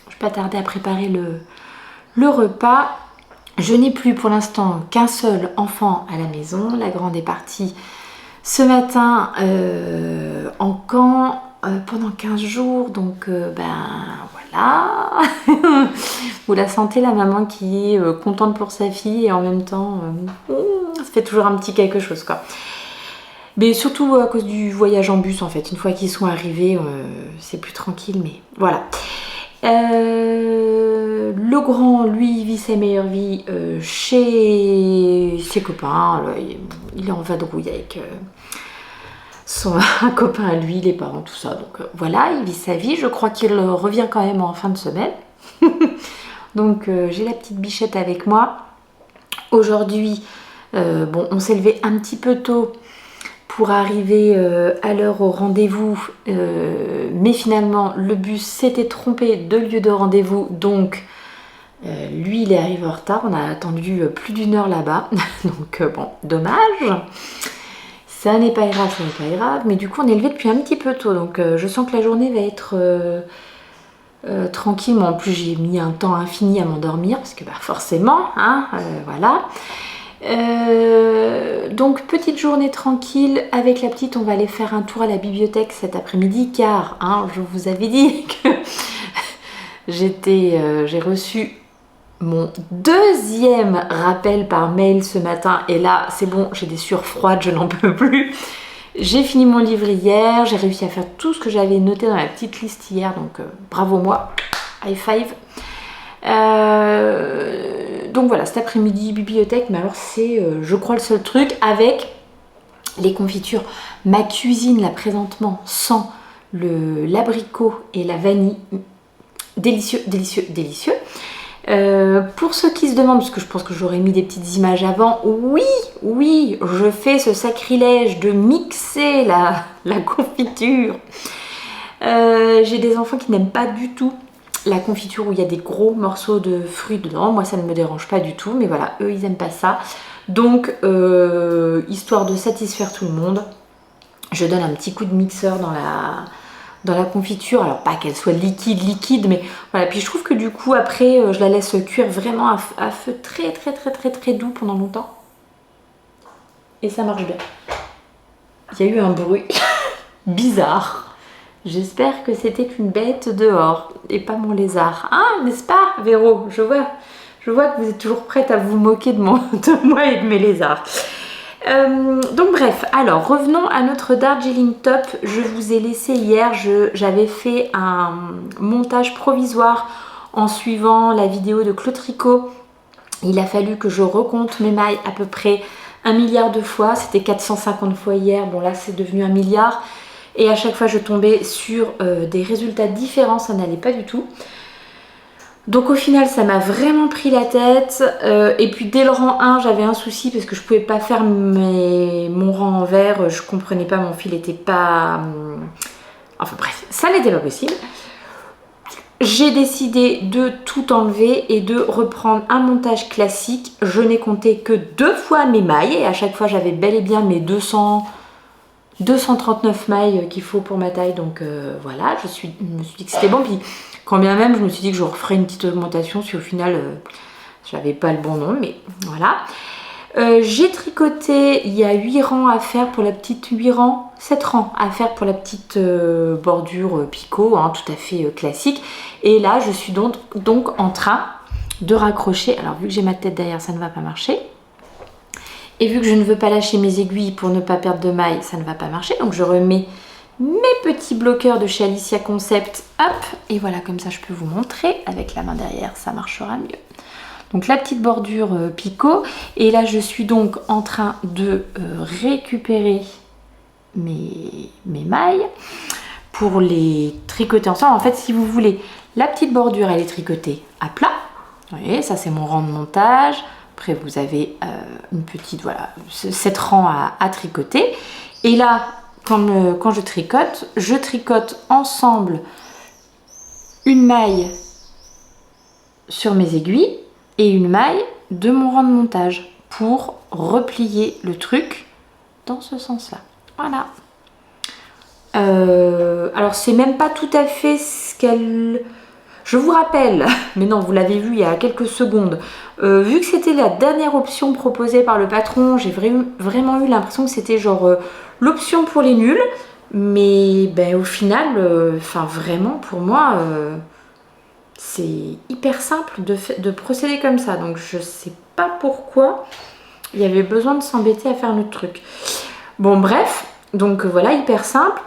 je vais pas tarder à préparer le repas. Je n'ai plus pour l'instant qu'un seul enfant à la maison. La grande est partie ce matin en camp pendant 15 jours. Donc, voilà. Vous la sentez, la maman qui est contente pour sa fille et en même temps, ça fait toujours un petit quelque chose, quoi. Mais surtout à cause du voyage en bus en fait. Une fois qu'ils sont arrivés, c'est plus tranquille, mais voilà. Le grand, lui, vit sa meilleure vie chez ses copains. Là, il est en vadrouille avec un copain à lui, les parents, tout ça. Donc voilà, il vit sa vie. Je crois qu'il revient quand même en fin de semaine. Donc j'ai la petite bichette avec moi. Aujourd'hui, bon, on s'est levé un petit peu tôt pour arriver à l'heure au rendez-vous, mais finalement le bus s'était trompé de lieu de rendez-vous, donc lui il est arrivé en retard, on a attendu plus d'1 heure là-bas, donc bon, dommage, ça n'est pas grave, mais du coup on est levé depuis un petit peu tôt, donc je sens que la journée va être tranquille, mais en plus j'ai mis un temps infini à m'endormir, parce que forcément, hein, voilà. Donc petite journée tranquille avec la petite, on va aller faire un tour à la bibliothèque cet après-midi car hein, je vous avais dit que j'ai reçu mon 2e rappel par mail ce matin et là c'est bon, j'ai des sueurs froides, je n'en peux plus. J'ai fini mon livre hier, j'ai réussi à faire tout ce que j'avais noté dans la petite liste hier, donc bravo moi, high five. Donc voilà, cet après-midi bibliothèque, mais alors c'est je crois le seul truc avec les confitures. Ma cuisine là présentement sent l'abricot et la vanille, délicieux, délicieux, délicieux. Pour ceux qui se demandent, parce que je pense que j'aurais mis des petites images avant, oui, je fais ce sacrilège de mixer la confiture. J'ai des enfants qui n'aiment pas du tout la confiture où il y a des gros morceaux de fruits dedans. Moi ça ne me dérange pas du tout, mais voilà, eux ils aiment pas ça. Donc histoire de satisfaire tout le monde, je donne un petit coup de mixeur dans la confiture. Alors pas qu'elle soit liquide, mais voilà. Puis je trouve que du coup après je la laisse cuire vraiment à feu très doux pendant longtemps. Et ça marche bien. Il y a eu un bruit bizarre. J'espère que c'était une bête dehors et pas mon lézard. Ah, n'est-ce pas, Véro? Je vois que vous êtes toujours prête à vous moquer de moi et de mes lézards. Donc bref, alors revenons à notre Darjeeling top. Je vous ai laissé hier, j'avais fait un montage provisoire en suivant la vidéo de Claude Tricot. Il a fallu que je recompte mes mailles à peu près 1 milliard de fois. C'était 450 fois hier, bon là c'est devenu 1 milliard. Et à chaque fois je tombais sur des résultats différents, ça n'allait pas du tout. Donc au final ça m'a vraiment pris la tête. Et puis dès le rang 1 j'avais un souci parce que je pouvais pas faire mon rang envers. Je comprenais pas, mon fil était pas... Enfin bref, ça n'était pas possible. J'ai décidé de tout enlever et de reprendre un montage classique. Je n'ai compté que 2 fois mes mailles et à chaque fois j'avais bel et bien mes 239 mailles qu'il faut pour ma taille, donc voilà, je me suis dit que c'était bon, puis quand bien même je me suis dit que je referais une petite augmentation si au final j'avais pas le bon nom, mais voilà. J'ai tricoté, il y a 8 rangs à faire pour la petite, 7 rangs à faire pour la petite bordure picot, hein, tout à fait classique, et là je suis donc en train de raccrocher. Alors vu que j'ai ma tête derrière ça ne va pas marcher. Et vu que je ne veux pas lâcher mes aiguilles pour ne pas perdre de mailles, ça ne va pas marcher. Donc je remets mes petits bloqueurs de chez Alicia Concept. Hop, et voilà, comme ça je peux vous montrer. Avec la main derrière, ça marchera mieux. Donc la petite bordure picot. Et là, je suis donc en train de récupérer mes mailles pour les tricoter ensemble. En fait, si vous voulez, la petite bordure, elle est tricotée à plat. Vous voyez, ça c'est mon rang de montage. Après vous avez une petite, voilà, 7 rangs à tricoter. Et là, quand je tricote ensemble une maille sur mes aiguilles et une maille de mon rang de montage pour replier le truc dans ce sens-là. Voilà. Alors c'est même pas tout à fait ce qu'elle... Je vous rappelle, mais non, vous l'avez vu il y a quelques secondes, vu que c'était la dernière option proposée par le patron, j'ai vraiment eu l'impression que c'était genre l'option pour les nuls, mais ben, au final, vraiment pour moi, c'est hyper simple de procéder comme ça, donc je sais pas pourquoi il y avait besoin de s'embêter à faire notre truc. Bon bref, donc voilà, hyper simple.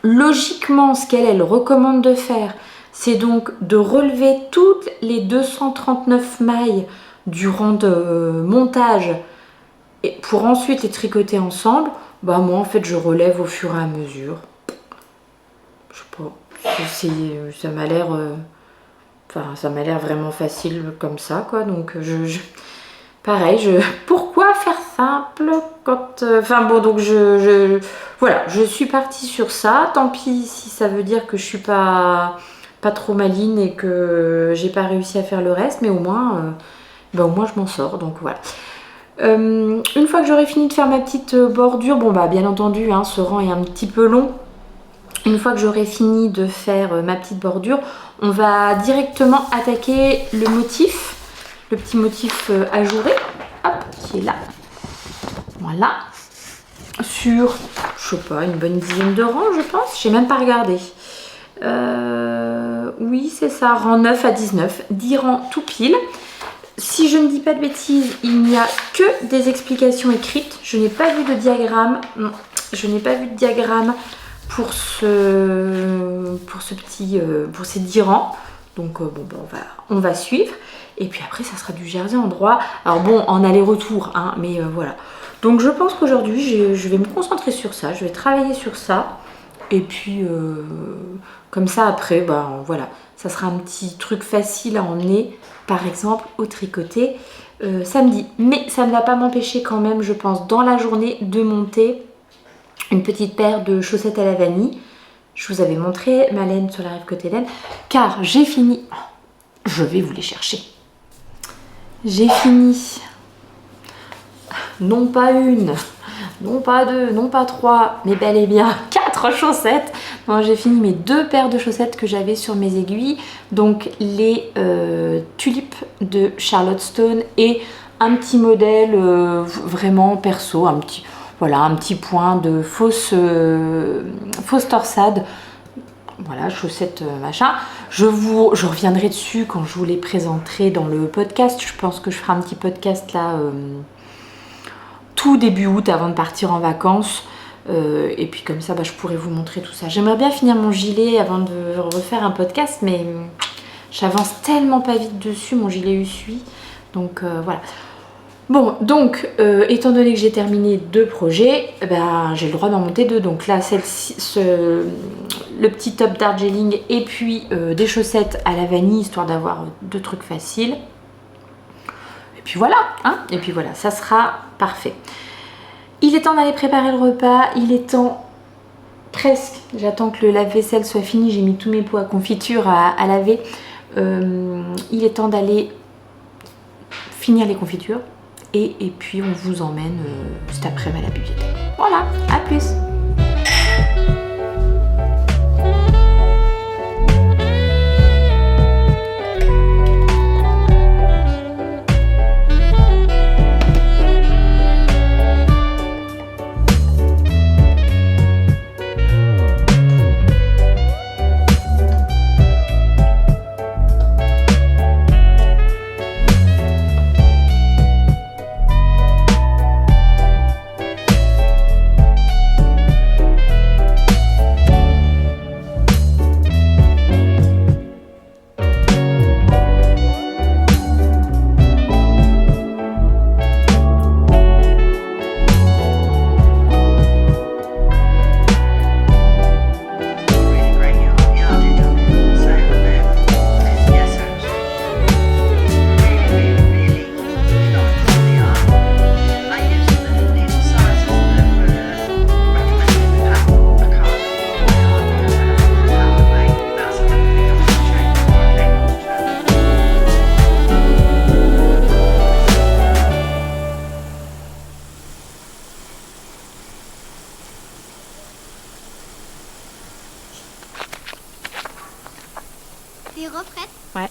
Logiquement, ce qu'elle recommande de faire, c'est donc de relever toutes les 239 mailles du rang de montage et pour ensuite les tricoter ensemble. Bah moi en fait je relève au fur et à mesure. Je sais pas, ça m'a l'air ça m'a l'air vraiment facile comme ça quoi, donc pareil, pourquoi faire simple quand... donc voilà, je suis partie sur ça. Tant pis si ça veut dire que je suis pas trop maligne et que j'ai pas réussi à faire le reste, mais au moins je m'en sors, donc voilà. Une fois que j'aurai fini de faire ma petite bordure, bien entendu, hein, ce rang est un petit peu long. Une fois que j'aurai fini de faire ma petite bordure, on va directement attaquer le motif. Le petit motif ajouré, hop, qui est là. Voilà. Sur, je sais pas, une bonne dizaine de rangs, je pense. J'ai même pas regardé. Oui, c'est ça, rang 9 à 19. 10 rangs tout pile. Si je ne dis pas de bêtises, il n'y a que des explications écrites. Je n'ai pas vu de diagramme. Non, je n'ai pas vu de diagramme pour pour ces 10 rangs. Donc on va suivre. Et puis après, ça sera du jersey en droit. Alors bon, en aller-retour, hein, mais voilà. Donc je pense qu'aujourd'hui, je vais me concentrer sur ça. Je vais travailler sur ça. Et puis, comme ça, après, voilà. Ça sera un petit truc facile à emmener, par exemple, au tricoté samedi. Mais ça ne va pas m'empêcher quand même, je pense, dans la journée, de monter une petite paire de chaussettes à la vanille. Je vous avais montré ma laine sur la rive côté laine, car j'ai fini... Je vais vous les chercher. J'ai fini, non pas une, non pas deux, non pas trois, mais bel et bien 4 chaussettes. Bon, j'ai fini mes 2 paires de chaussettes que j'avais sur mes aiguilles. Donc les tulipes de Charlotte Stone et un petit modèle vraiment perso, un petit point de fausse torsade. Voilà, chaussettes machin. Je reviendrai dessus quand je vous les présenterai dans le podcast. Je pense que je ferai un petit podcast là tout début août avant de partir en vacances. Et puis comme ça, je pourrais vous montrer tout ça. J'aimerais bien finir mon gilet avant de refaire un podcast, mais j'avance tellement pas vite dessus, mon gilet usui. Donc voilà. Bon, donc, étant donné que j'ai terminé 2 projets, j'ai le droit d'en monter 2. Donc là, le petit top Darjeeling et puis des chaussettes à la vanille, histoire d'avoir 2 trucs faciles. Et puis voilà, hein. Et puis voilà, ça sera parfait. Il est temps d'aller préparer le repas. Il est temps, presque, j'attends que le lave-vaisselle soit fini. J'ai mis tous mes pots à confiture à laver. Il est temps d'aller finir les confitures. Et puis on vous emmène cet après-midi à la bibliothèque. Voilà, à plus! T'es reprête? Ouais.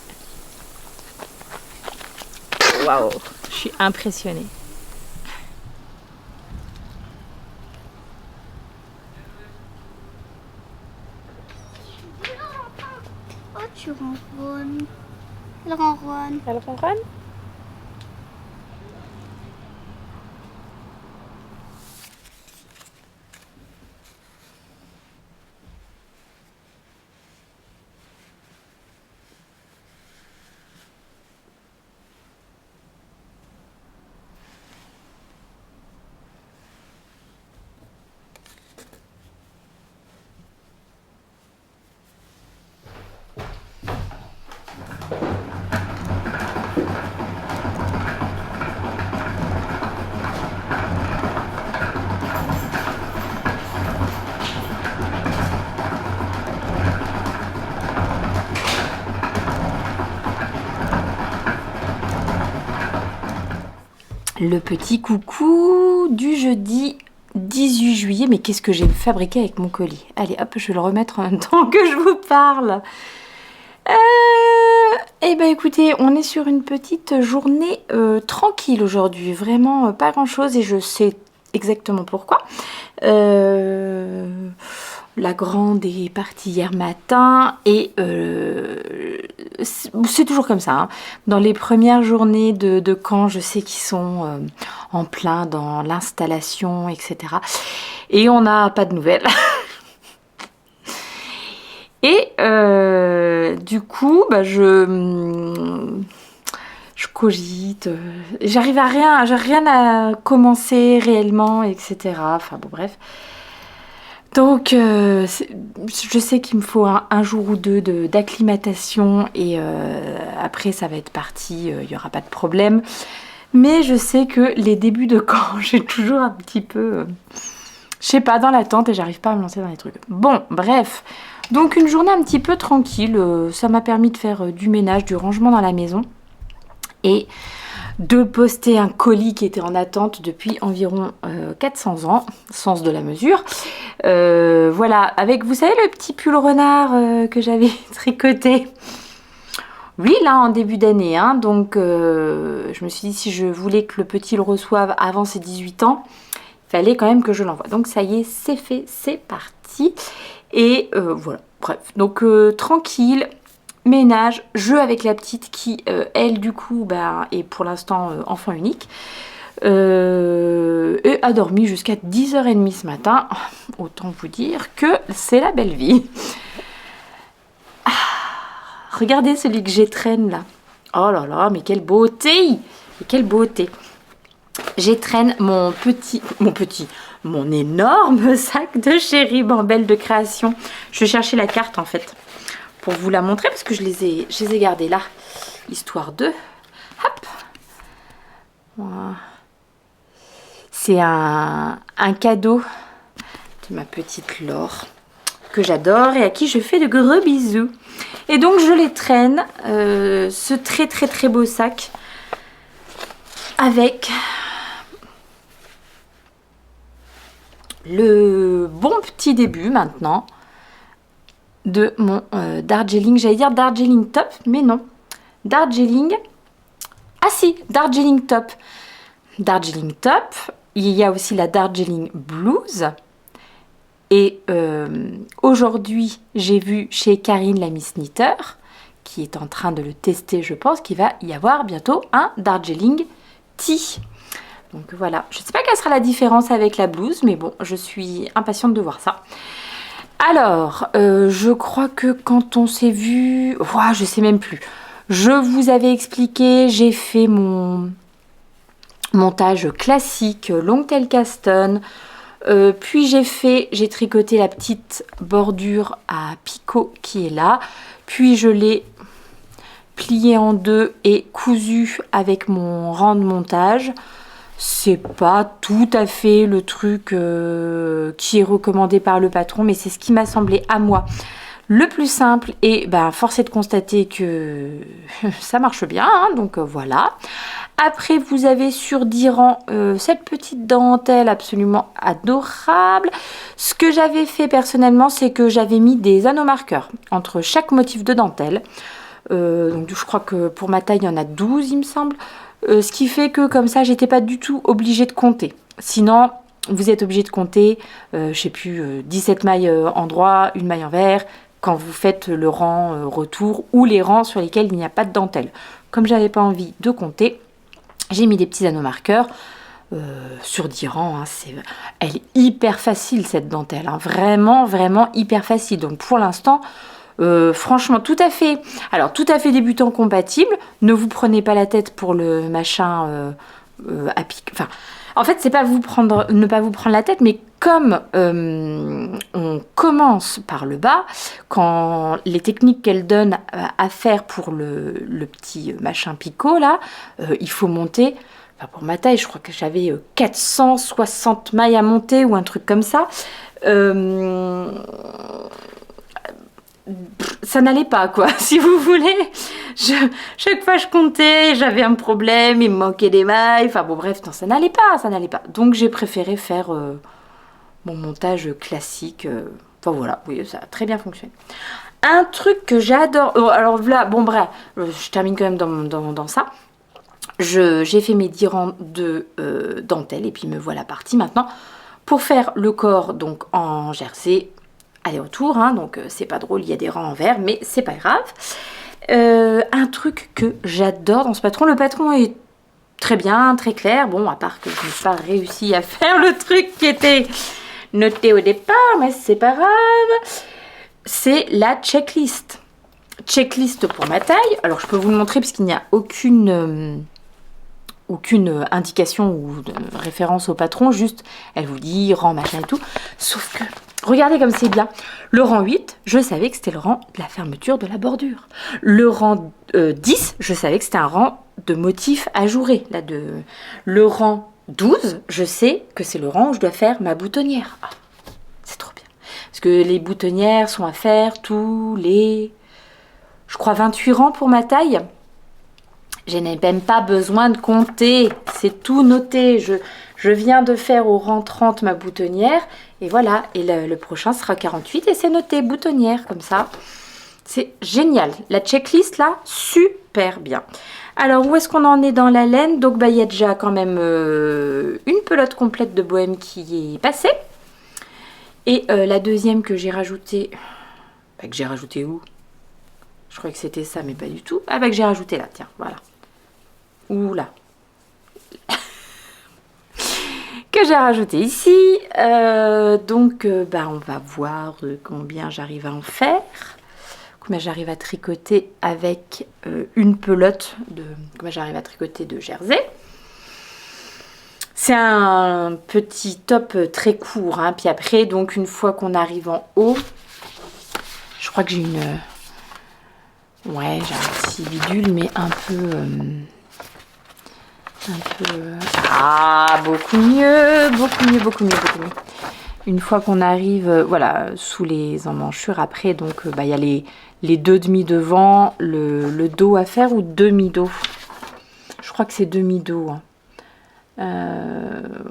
Waouh, je suis impressionnée. Oh, tu ronronnes. Elle ronronne. Elle ronronne? Le petit coucou du jeudi 18 juillet. Mais qu'est-ce que j'ai fabriqué avec mon colis? Allez hop, je vais le remettre en même temps que je vous parle. Eh ben écoutez, on est sur une petite journée tranquille aujourd'hui. Vraiment pas grand chose et je sais exactement pourquoi. La grande est partie hier matin et c'est toujours comme ça. Hein. Dans les premières journées de camp, je sais qu'ils sont en plein dans l'installation, etc. Et on n'a pas de nouvelles. Et du coup, bah, je cogite. J'arrive à rien, j'ai rien à commencer réellement, etc. Enfin bon, bref. Donc, je sais qu'il me faut un jour ou deux d'acclimatation et après ça va être parti, il n'y aura pas de problème. Mais je sais que les débuts de camp, j'ai toujours un petit peu, je sais pas, dans l'attente et j'arrive pas à me lancer dans les trucs. Bon, bref, donc une journée un petit peu tranquille, ça m'a permis de faire du ménage, du rangement dans la maison et de poster un colis qui était en attente depuis environ 400 ans, sens de la mesure. Voilà, avec, vous savez, le petit pull renard que j'avais tricoté. Oui, là, en début d'année. Hein, donc, je me suis dit, si je voulais que le petit le reçoive avant ses 18 ans, il fallait quand même que je l'envoie. Donc, ça y est, c'est fait, c'est parti. Et voilà, bref. Donc, tranquille. Ménage, jeu avec la petite qui, elle, du coup, bah, est pour l'instant enfant unique. Et a dormi jusqu'à 10h30 ce matin. Autant vous dire que c'est la belle vie. Ah, regardez celui que j'étraîne là. Oh là là, mais quelle beauté! Mais quelle beauté! J'étraîne mon énorme sac de Chéri Bambelle de création. Je vais chercher la carte en fait. Pour vous la montrer parce que je les ai gardés là, histoire de... Hop, voilà. C'est un cadeau de ma petite Laure que j'adore et à qui je fais de gros bisous. Et donc je les traîne, ce très très très beau sac avec le bon petit début maintenant de mon Darjeeling, j'allais dire Darjeeling Top, mais non, Darjeeling, ah si, Darjeeling Top, il y a aussi la Darjeeling Blues, et aujourd'hui, j'ai vu chez Karine la Miss Knitter, qui est en train de le tester, je pense qu'il va y avoir bientôt un Darjeeling Tea. Donc voilà, je ne sais pas quelle sera la différence avec la blouse, mais bon, je suis impatiente de voir ça. Alors, je crois que quand on s'est vu... Ouah, je sais même plus. Je vous avais expliqué, j'ai fait mon montage classique, long tail caston. Puis j'ai tricoté la petite bordure à picot qui est là. Puis je l'ai plié en deux et cousu avec mon rang de montage. C'est pas tout à fait le truc qui est recommandé par le patron, mais c'est ce qui m'a semblé à moi le plus simple et ben, force est de constater que ça marche bien, hein, donc voilà. Après, vous avez sur 10 rangs cette petite dentelle absolument adorable. Ce que j'avais fait personnellement, c'est que j'avais mis des anneaux marqueurs entre chaque motif de dentelle. Donc je crois que pour ma taille, il y en a 12, il me semble. Ce qui fait que comme ça, j'étais pas du tout obligée de compter. Sinon, vous êtes obligé de compter, je sais plus, 17 mailles en droit, une maille en vert, quand vous faites le rang retour ou les rangs sur lesquels il n'y a pas de dentelle. Comme j'avais pas envie de compter, j'ai mis des petits anneaux marqueurs sur 10 rangs. Hein, elle est hyper facile cette dentelle, hein, vraiment hyper facile. Donc pour l'instant, franchement tout à fait débutant compatible. Ne vous prenez pas la tête pour le machin à pic. Enfin, en fait, c'est pas ne pas vous prendre la tête, mais comme on commence par le bas, quand les techniques qu'elle donne à faire pour le petit machin picot là, il faut monter. Enfin, pour ma taille, je crois que j'avais 460 mailles à monter ou un truc comme ça. Ça n'allait pas, quoi, si vous voulez. Chaque fois je comptais, j'avais un problème, il me manquait des mailles. Enfin bon, bref, non, ça n'allait pas. Donc j'ai préféré faire mon montage classique. Enfin voilà, oui, ça a très bien fonctionné. Un truc que j'adore. Alors là, bon bref, je termine quand même dans ça. J'ai fait mes 10 rangs de dentelle et puis me voilà partie maintenant pour faire le corps donc en jersey aller-retour, hein, donc c'est pas drôle, il y a des rangs en vert, mais c'est pas grave. Un truc que j'adore dans ce patron, le patron est très bien, très clair, bon, à part que je n'ai pas réussi à faire le truc qui était noté au départ, mais c'est pas grave, c'est la checklist. Checklist pour ma taille, alors je peux vous le montrer puisqu'il n'y a aucune indication ou référence au patron, juste elle vous dit rang machin et tout, sauf que regardez comme c'est bien. Le rang 8, je savais que c'était le rang de la fermeture de la bordure. Le rang 10, je savais que c'était un rang de motif ajouré. Le rang 12, je sais que c'est le rang où je dois faire ma boutonnière. Ah, c'est trop bien. Parce que les boutonnières sont à faire tous les, je crois, 28 rangs pour ma taille. Je n'ai même pas besoin de compter. C'est tout noté. Je viens de faire au rang 30 ma boutonnière. Et voilà. Et le prochain sera 48 et c'est noté boutonnière comme ça. C'est génial. La checklist là, super bien. Alors, où est-ce qu'on en est dans la laine? Donc, bah, il y a déjà quand même une pelote complète de bohème qui est passée. Et la deuxième que j'ai rajoutée... Bah, que j'ai rajoutée où? Je croyais que c'était ça, mais pas du tout. Ah bah que j'ai rajouté là, tiens, voilà. Ou là. Que j'ai rajouté ici. Donc, bah, on va voir combien j'arrive à en faire. Combien j'arrive à tricoter avec une pelote de... Combien j'arrive à tricoter de jersey. C'est un petit top très court. Hein. Puis après, donc, une fois qu'on arrive en haut, je crois que j'ai une... Ouais, j'ai un petit bidule, mais un peu... Ah, beaucoup mieux. Une fois qu'on arrive, voilà, sous les emmanchures, après, donc, bah, y a les deux demi devant, le dos à faire ou demi-dos. Je crois que c'est demi-dos. Hein.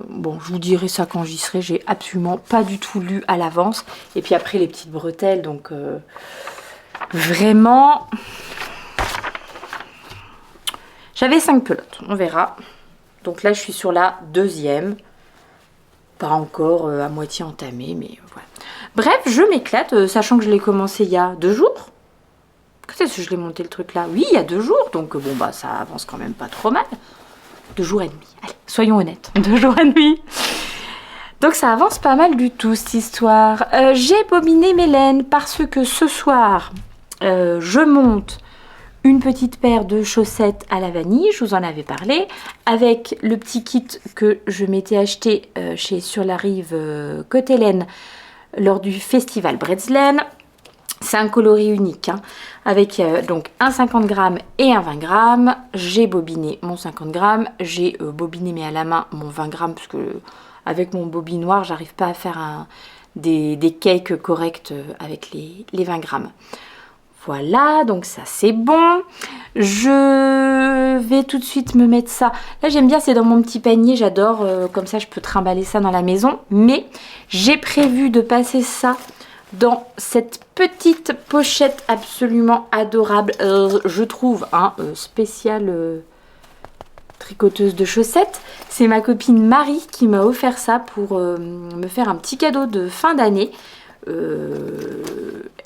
Bon, je vous dirai ça quand j'y serai. J'ai absolument pas du tout lu à l'avance. Et puis après, les petites bretelles, donc... Vraiment, j'avais 5 pelotes, on verra. Donc là, je suis sur la deuxième. Pas encore à moitié entamée, mais voilà. Bref, je m'éclate, sachant que je l'ai commencé il y a 2 jours. Quand est-ce que je l'ai monté le truc là? Oui, il y a 2 jours, donc bon, bah ça avance quand même pas trop mal. 2 jours et demi, allez, soyons honnêtes, 2 jours et demi. Donc ça avance pas mal du tout cette histoire. J'ai bobiné mes laines parce que ce soir, je monte une petite paire de chaussettes à la vanille, je vous en avais parlé, avec le petit kit que je m'étais acheté chez Sur la Rive côté laine lors du festival Bretzlen. C'est un coloris unique, hein, avec donc un 50 grammes et un 20 grammes. J'ai bobiné mon 50 grammes, j'ai bobiné mais à la main mon 20 grammes parce que avec mon bobinoir, j'arrive pas à faire des cakes corrects avec les 20 grammes. Voilà, donc ça c'est bon. Je vais tout de suite me mettre ça. Là j'aime bien, c'est dans mon petit panier, j'adore. Comme ça je peux trimballer ça dans la maison. Mais j'ai prévu de passer ça dans cette petite pochette absolument adorable. Je trouve, spéciale tricoteuse de chaussettes. C'est ma copine Marie qui m'a offert ça pour me faire un petit cadeau de fin d'année.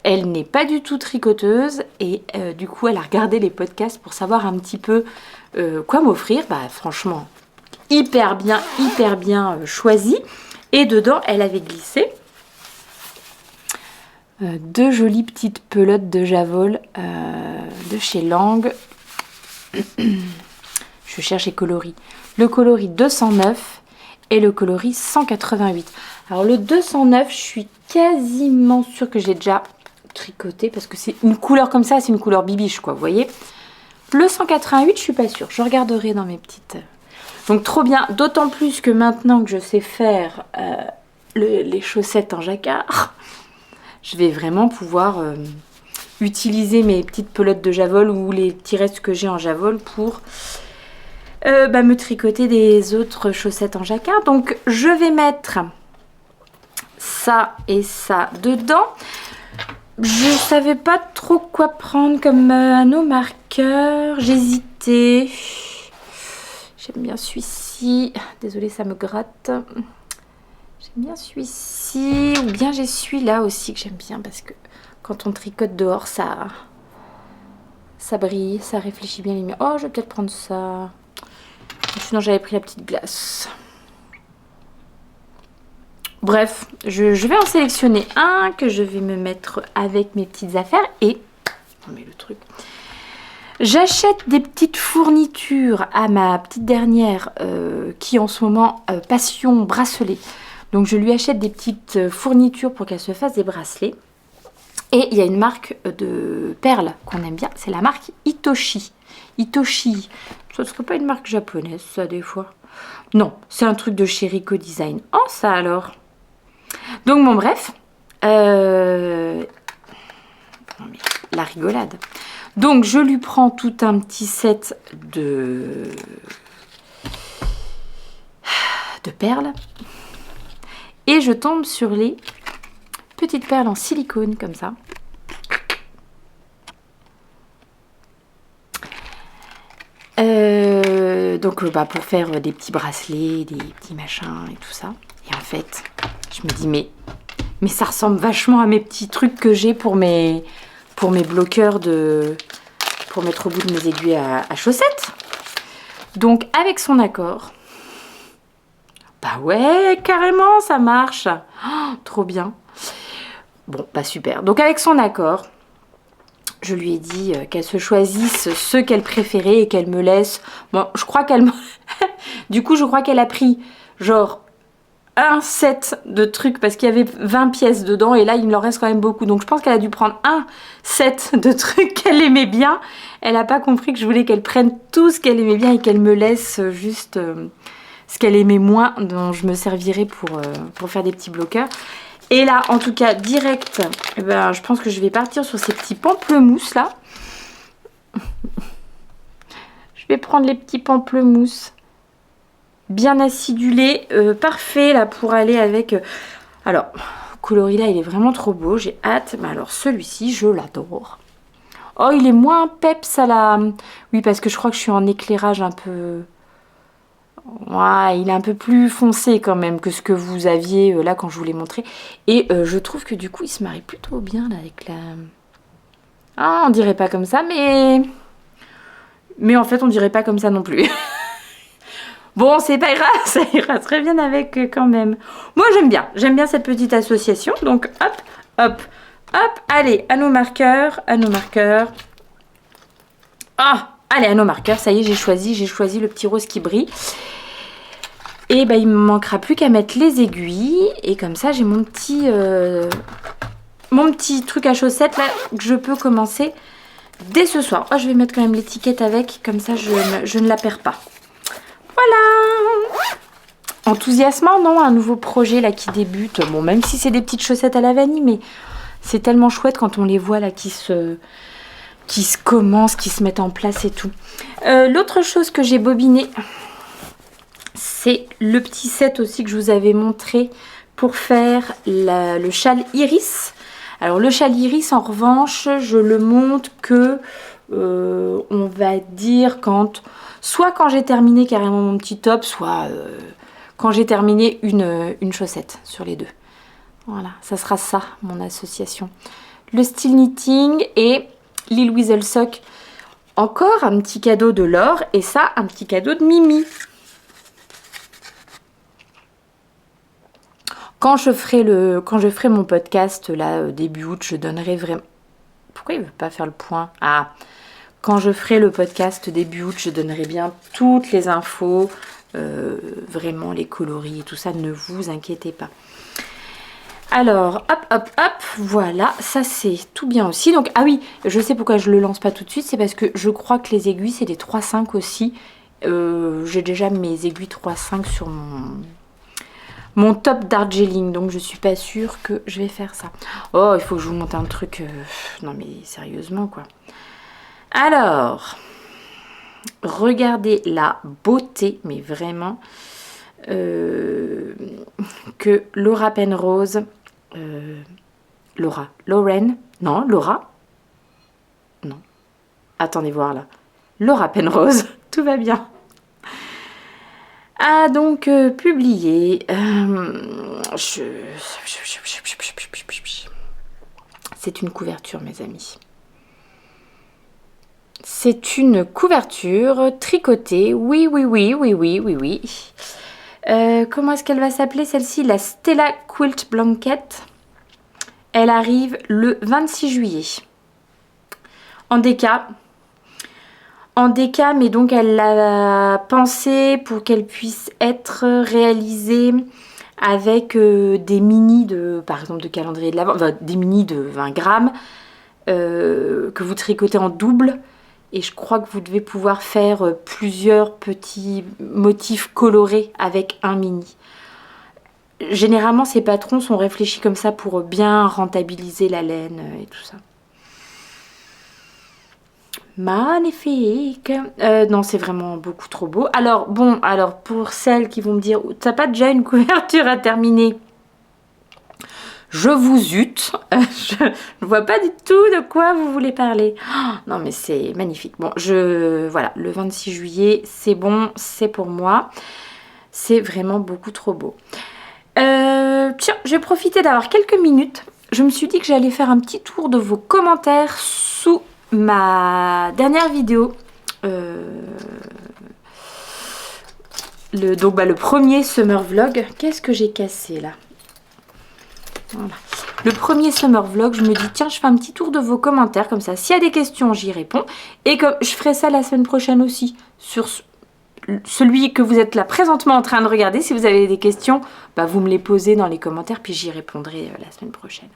Elle n'est pas du tout tricoteuse et du coup elle a regardé les podcasts pour savoir un petit peu quoi m'offrir. Franchement hyper bien choisi. Et dedans elle avait glissé 2 jolies petites pelotes de Javol de chez Lang. Je cherche les coloris. Le coloris 209 et le coloris 188. Alors le 209, je suis quasiment sûre que j'ai déjà tricoté parce que c'est une couleur comme ça, c'est une couleur bibiche quoi, vous voyez. Le 188, je suis pas sûre. Je regarderai dans mes petites... Donc trop bien, d'autant plus que maintenant que je sais faire les chaussettes en jacquard, je vais vraiment pouvoir utiliser mes petites pelotes de Javol ou les petits restes que j'ai en Javol pour me tricoter des autres chaussettes en jacquard. Donc je vais mettre ça et ça dedans. Je savais pas trop quoi prendre comme anneau marqueur. J'hésitais. J'aime bien celui-ci. Désolée, ça me gratte. J'aime bien celui-ci. Ou bien j'ai celui-là aussi que j'aime bien parce que quand on tricote dehors, ça brille, ça réfléchit bien les lumières. Oh, je vais peut-être prendre ça. Sinon, j'avais pris la petite glace. Bref, je vais en sélectionner un que je vais me mettre avec mes petites affaires. Et, on met le truc. J'achète des petites fournitures à ma petite dernière qui en ce moment passion bracelet. Donc je lui achète des petites fournitures pour qu'elle se fasse des bracelets. Et il y a une marque de perles qu'on aime bien, c'est la marque Itoshi. Itoshi, ça ne serait pas une marque japonaise ça des fois? Non, c'est un truc de chez Rico Design. Oh ça alors. Donc bon bref, la rigolade. Donc je lui prends tout un petit set de perles et je tombe sur les petites perles en silicone comme ça. Donc pour faire des petits bracelets, des petits machins et tout ça. Et en fait, je me dis mais ça ressemble vachement à mes petits trucs que j'ai pour mes bloqueurs pour mettre au bout de mes aiguilles à chaussettes. Donc avec son accord, bah ouais, carrément ça marche. Oh, trop bien. Bon, bah super. Donc avec son accord, je lui ai dit qu'elle se choisisse ceux qu'elle préférait et qu'elle me laisse. Bon, je crois qu'elle du coup, je crois qu'elle a pris genre un set de trucs parce qu'il y avait 20 pièces dedans et là il me en reste quand même beaucoup. Donc je pense qu'elle a dû prendre un set de trucs qu'elle aimait bien. Elle n'a pas compris que je voulais qu'elle prenne tout ce qu'elle aimait bien et qu'elle me laisse juste ce qu'elle aimait moins, dont je me servirais pour faire des petits bloqueurs. Et là, en tout cas, direct, je pense que je vais partir sur ces petits pamplemousses là. Je vais prendre les petits pamplemousses bien acidulés, parfait là pour aller avec... Alors, le coloris là, il est vraiment trop beau, j'ai hâte. Mais alors celui-ci, je l'adore. Oh, il est moins peps à la... Oui, parce que je crois que je suis en éclairage un peu... Ouais, il est un peu plus foncé quand même que ce que vous aviez là quand je vous l'ai montré. Et je trouve que du coup, il se marie plutôt bien là avec la... Ah, on dirait pas comme ça, mais en fait, on dirait pas comme ça non plus. Bon, c'est pas grave, ça ira très bien avec quand même. Moi, j'aime bien cette petite association. Donc, hop, hop, hop. Allez, anneau marqueur, anneau marqueur. Ah, allez, anneau marqueur, ça y est, j'ai choisi le petit rose qui brille. Et il me manquera plus qu'à mettre les aiguilles. Et comme ça, j'ai mon petit truc à chaussettes là que je peux commencer dès ce soir. Oh, je vais mettre quand même l'étiquette avec, comme ça je ne la perds pas. Voilà. enthousiasmant, non? Un nouveau projet là qui débute. Bon, même si c'est des petites chaussettes à la vanille, mais c'est tellement chouette quand on les voit là qui se commencent, qui se mettent en place et tout. L'autre chose que j'ai bobiné, c'est le petit set aussi que je vous avais montré pour faire le châle iris. Alors le châle iris, en revanche, je le monte que, on va dire, soit quand j'ai terminé carrément mon petit top, soit quand j'ai terminé une chaussette sur les deux. Voilà, ça sera ça, mon association. Le style knitting et Lil Weasel Sock. Encore un petit cadeau de Laure et ça, un petit cadeau de Mimi. Quand je ferai mon podcast là début août, je donnerai vraiment... Pourquoi il ne veut pas faire le point? Ah, quand je ferai le podcast début août, je donnerai bien toutes les infos, vraiment les coloris et tout ça, ne vous inquiétez pas. Alors, hop, voilà, ça c'est tout bien aussi. Donc, ah oui, je sais pourquoi je le lance pas tout de suite, c'est parce que je crois que les aiguilles, c'est des 3,5 aussi. J'ai déjà mes aiguilles 3,5 sur mon top Darjeeling, donc je suis pas sûre que je vais faire ça. Oh, il faut que je vous monte un truc, non mais sérieusement quoi. Alors, regardez la beauté, mais vraiment, que Laura Penrose... Laura attendez voir là, Laura Penrose, tout va bien, a donc publié c'est une couverture mes amis, c'est une couverture tricotée, oui. Comment est-ce qu'elle va s'appeler celle-ci? La Stella Quilt Blanket. Elle arrive le 26 juillet. En DK. Mais donc elle l'a pensée pour qu'elle puisse être réalisée avec des mini par exemple, de calendrier de l'Avent, enfin, des mini de 20 grammes que vous tricotez en double. Et je crois que vous devez pouvoir faire plusieurs petits motifs colorés avec un mini. Généralement, ces patrons sont réfléchis comme ça pour bien rentabiliser la laine et tout ça. Magnifique. Non, c'est vraiment beaucoup trop beau. Alors, bon, pour celles qui vont me dire, t'as pas déjà une couverture à terminer? Je vous hute, je ne vois pas du tout de quoi vous voulez parler. Oh, non mais c'est magnifique. Bon, voilà, le 26 juillet, c'est bon, c'est pour moi. C'est vraiment beaucoup trop beau. Tiens, j'ai profité d'avoir quelques minutes. Je me suis dit que j'allais faire un petit tour de vos commentaires sous ma dernière vidéo. Le premier summer vlog. Qu'est-ce que j'ai cassé là? Voilà. Le premier summer vlog, je me dis tiens, je fais un petit tour de vos commentaires comme ça. S'il y a des questions, j'y réponds. Et comme je ferai ça la semaine prochaine aussi sur celui que vous êtes là présentement en train de regarder. Si vous avez des questions, bah, vous me les posez dans les commentaires puis j'y répondrai la semaine prochaine.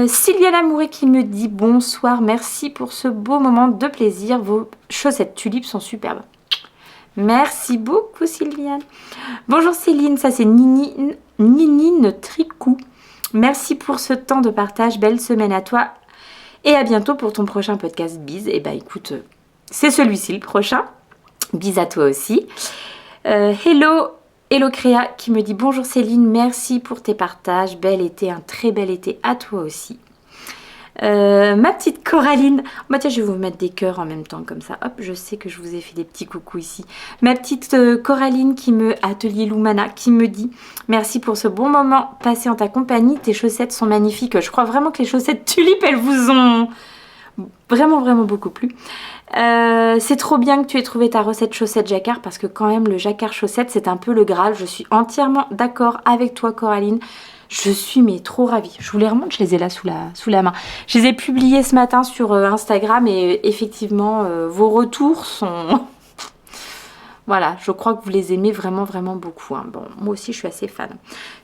Sylvia Lamouré qui me dit bonsoir, merci pour ce beau moment de plaisir. Vos chaussettes tulipes sont superbes. Merci beaucoup Sylviane. Bonjour Céline, ça c'est Ninine Tricou. Merci pour ce temps de partage, belle semaine à toi et à bientôt pour ton prochain podcast. Bise. Et bah écoute, c'est celui-ci le prochain. Bise à toi aussi. Hello Créa qui me dit bonjour Céline, merci pour tes partages, bel été, un très bel été à toi aussi. Ma petite Coraline, bah tiens je vais vous mettre des cœurs en même temps comme ça, hop je sais que je vous ai fait des petits coucous ici. Ma petite Coraline Atelier Lumana qui me dit merci pour ce bon moment passé en ta compagnie, tes chaussettes sont magnifiques. Je crois vraiment que les chaussettes tulipes elles vous ont vraiment beaucoup plu. C'est trop bien que tu aies trouvé ta recette chaussette jacquard parce que quand même le jacquard chaussette c'est un peu le Graal. Je suis entièrement d'accord avec toi Coraline. Je suis mais trop ravie. Je vous les remonte, je les ai là sous la main. Je les ai publiés ce matin sur Instagram et effectivement vos retours sont... Voilà, je crois que vous les aimez vraiment beaucoup. Hein. Bon, moi aussi je suis assez fan.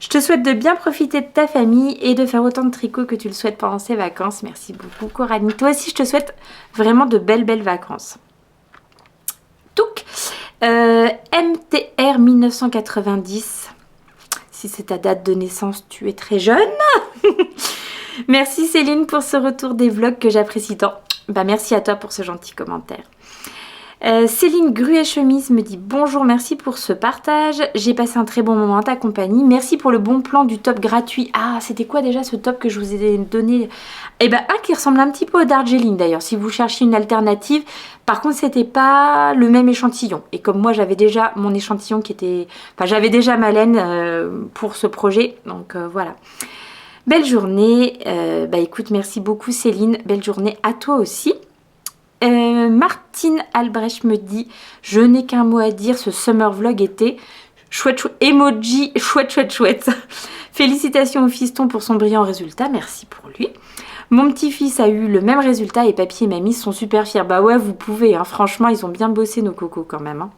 Je te souhaite de bien profiter de ta famille et de faire autant de tricot que tu le souhaites pendant ces vacances. Merci beaucoup Coraline. Toi aussi je te souhaite vraiment de belles vacances. Touc. MTR 1990. Si c'est ta date de naissance, tu es très jeune. Merci Céline pour ce retour des vlogs que j'apprécie tant. Bah, merci à toi pour ce gentil commentaire. Céline Gruet Chemise me dit bonjour, merci pour ce partage. J'ai passé un très bon moment en ta compagnie. Merci pour le bon plan du top gratuit. Ah, c'était quoi déjà ce top que je vous ai donné? Eh ben, un qui ressemble un petit peu au Darjeeling d'ailleurs, si vous cherchez une alternative. Par contre, c'était pas le même échantillon. Et comme moi, j'avais déjà mon échantillon qui était... Enfin, j'avais déjà ma laine pour ce projet. Donc, voilà. Belle journée. Bah écoute, merci beaucoup Céline. Belle journée à toi aussi. Martine Albrecht me dit je n'ai qu'un mot à dire, ce summer vlog était chouette, chouette, emoji chouette, chouette, chouette. Félicitations au fiston pour son brillant résultat, merci pour lui. Mon petit-fils a eu le même résultat et papy et mamie sont super fiers. Bah ouais, vous pouvez, hein. Franchement, ils ont bien bossé nos cocos quand même.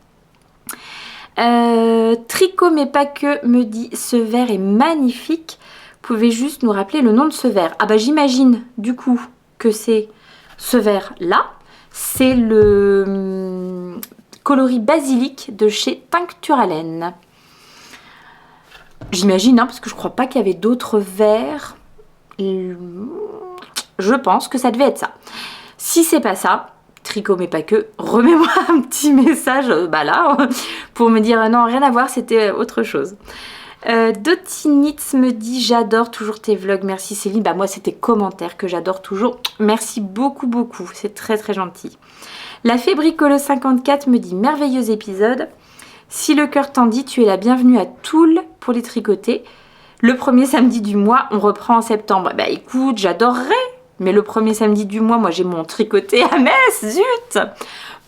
Hein. Tricot mais pas que me dit ce verre est magnifique. Vous pouvez juste nous rappeler le nom de ce verre? Ah bah j'imagine du coup que c'est ce verre là. C'est le coloris basilic de chez Tincturalaine. J'imagine, hein, parce que je crois pas qu'il y avait d'autres verres. Je pense que ça devait être ça. Si c'est pas ça, Tricot mais pas que, remets-moi un petit message bah là, pour me dire non, rien à voir, c'était autre chose. Dotinitz me dit j'adore toujours tes vlogs, merci Céline. Bah moi c'était commentaires que j'adore toujours, merci beaucoup beaucoup, c'est très très gentil. La fée Bricolo 54 me dit merveilleux épisode. Si le cœur t'en dit, tu es la bienvenue à Toul pour les tricoter. Le premier samedi du mois, on reprend en septembre. Bah écoute, j'adorerais, mais le premier samedi du mois, moi j'ai mon tricoté à Metz, zut.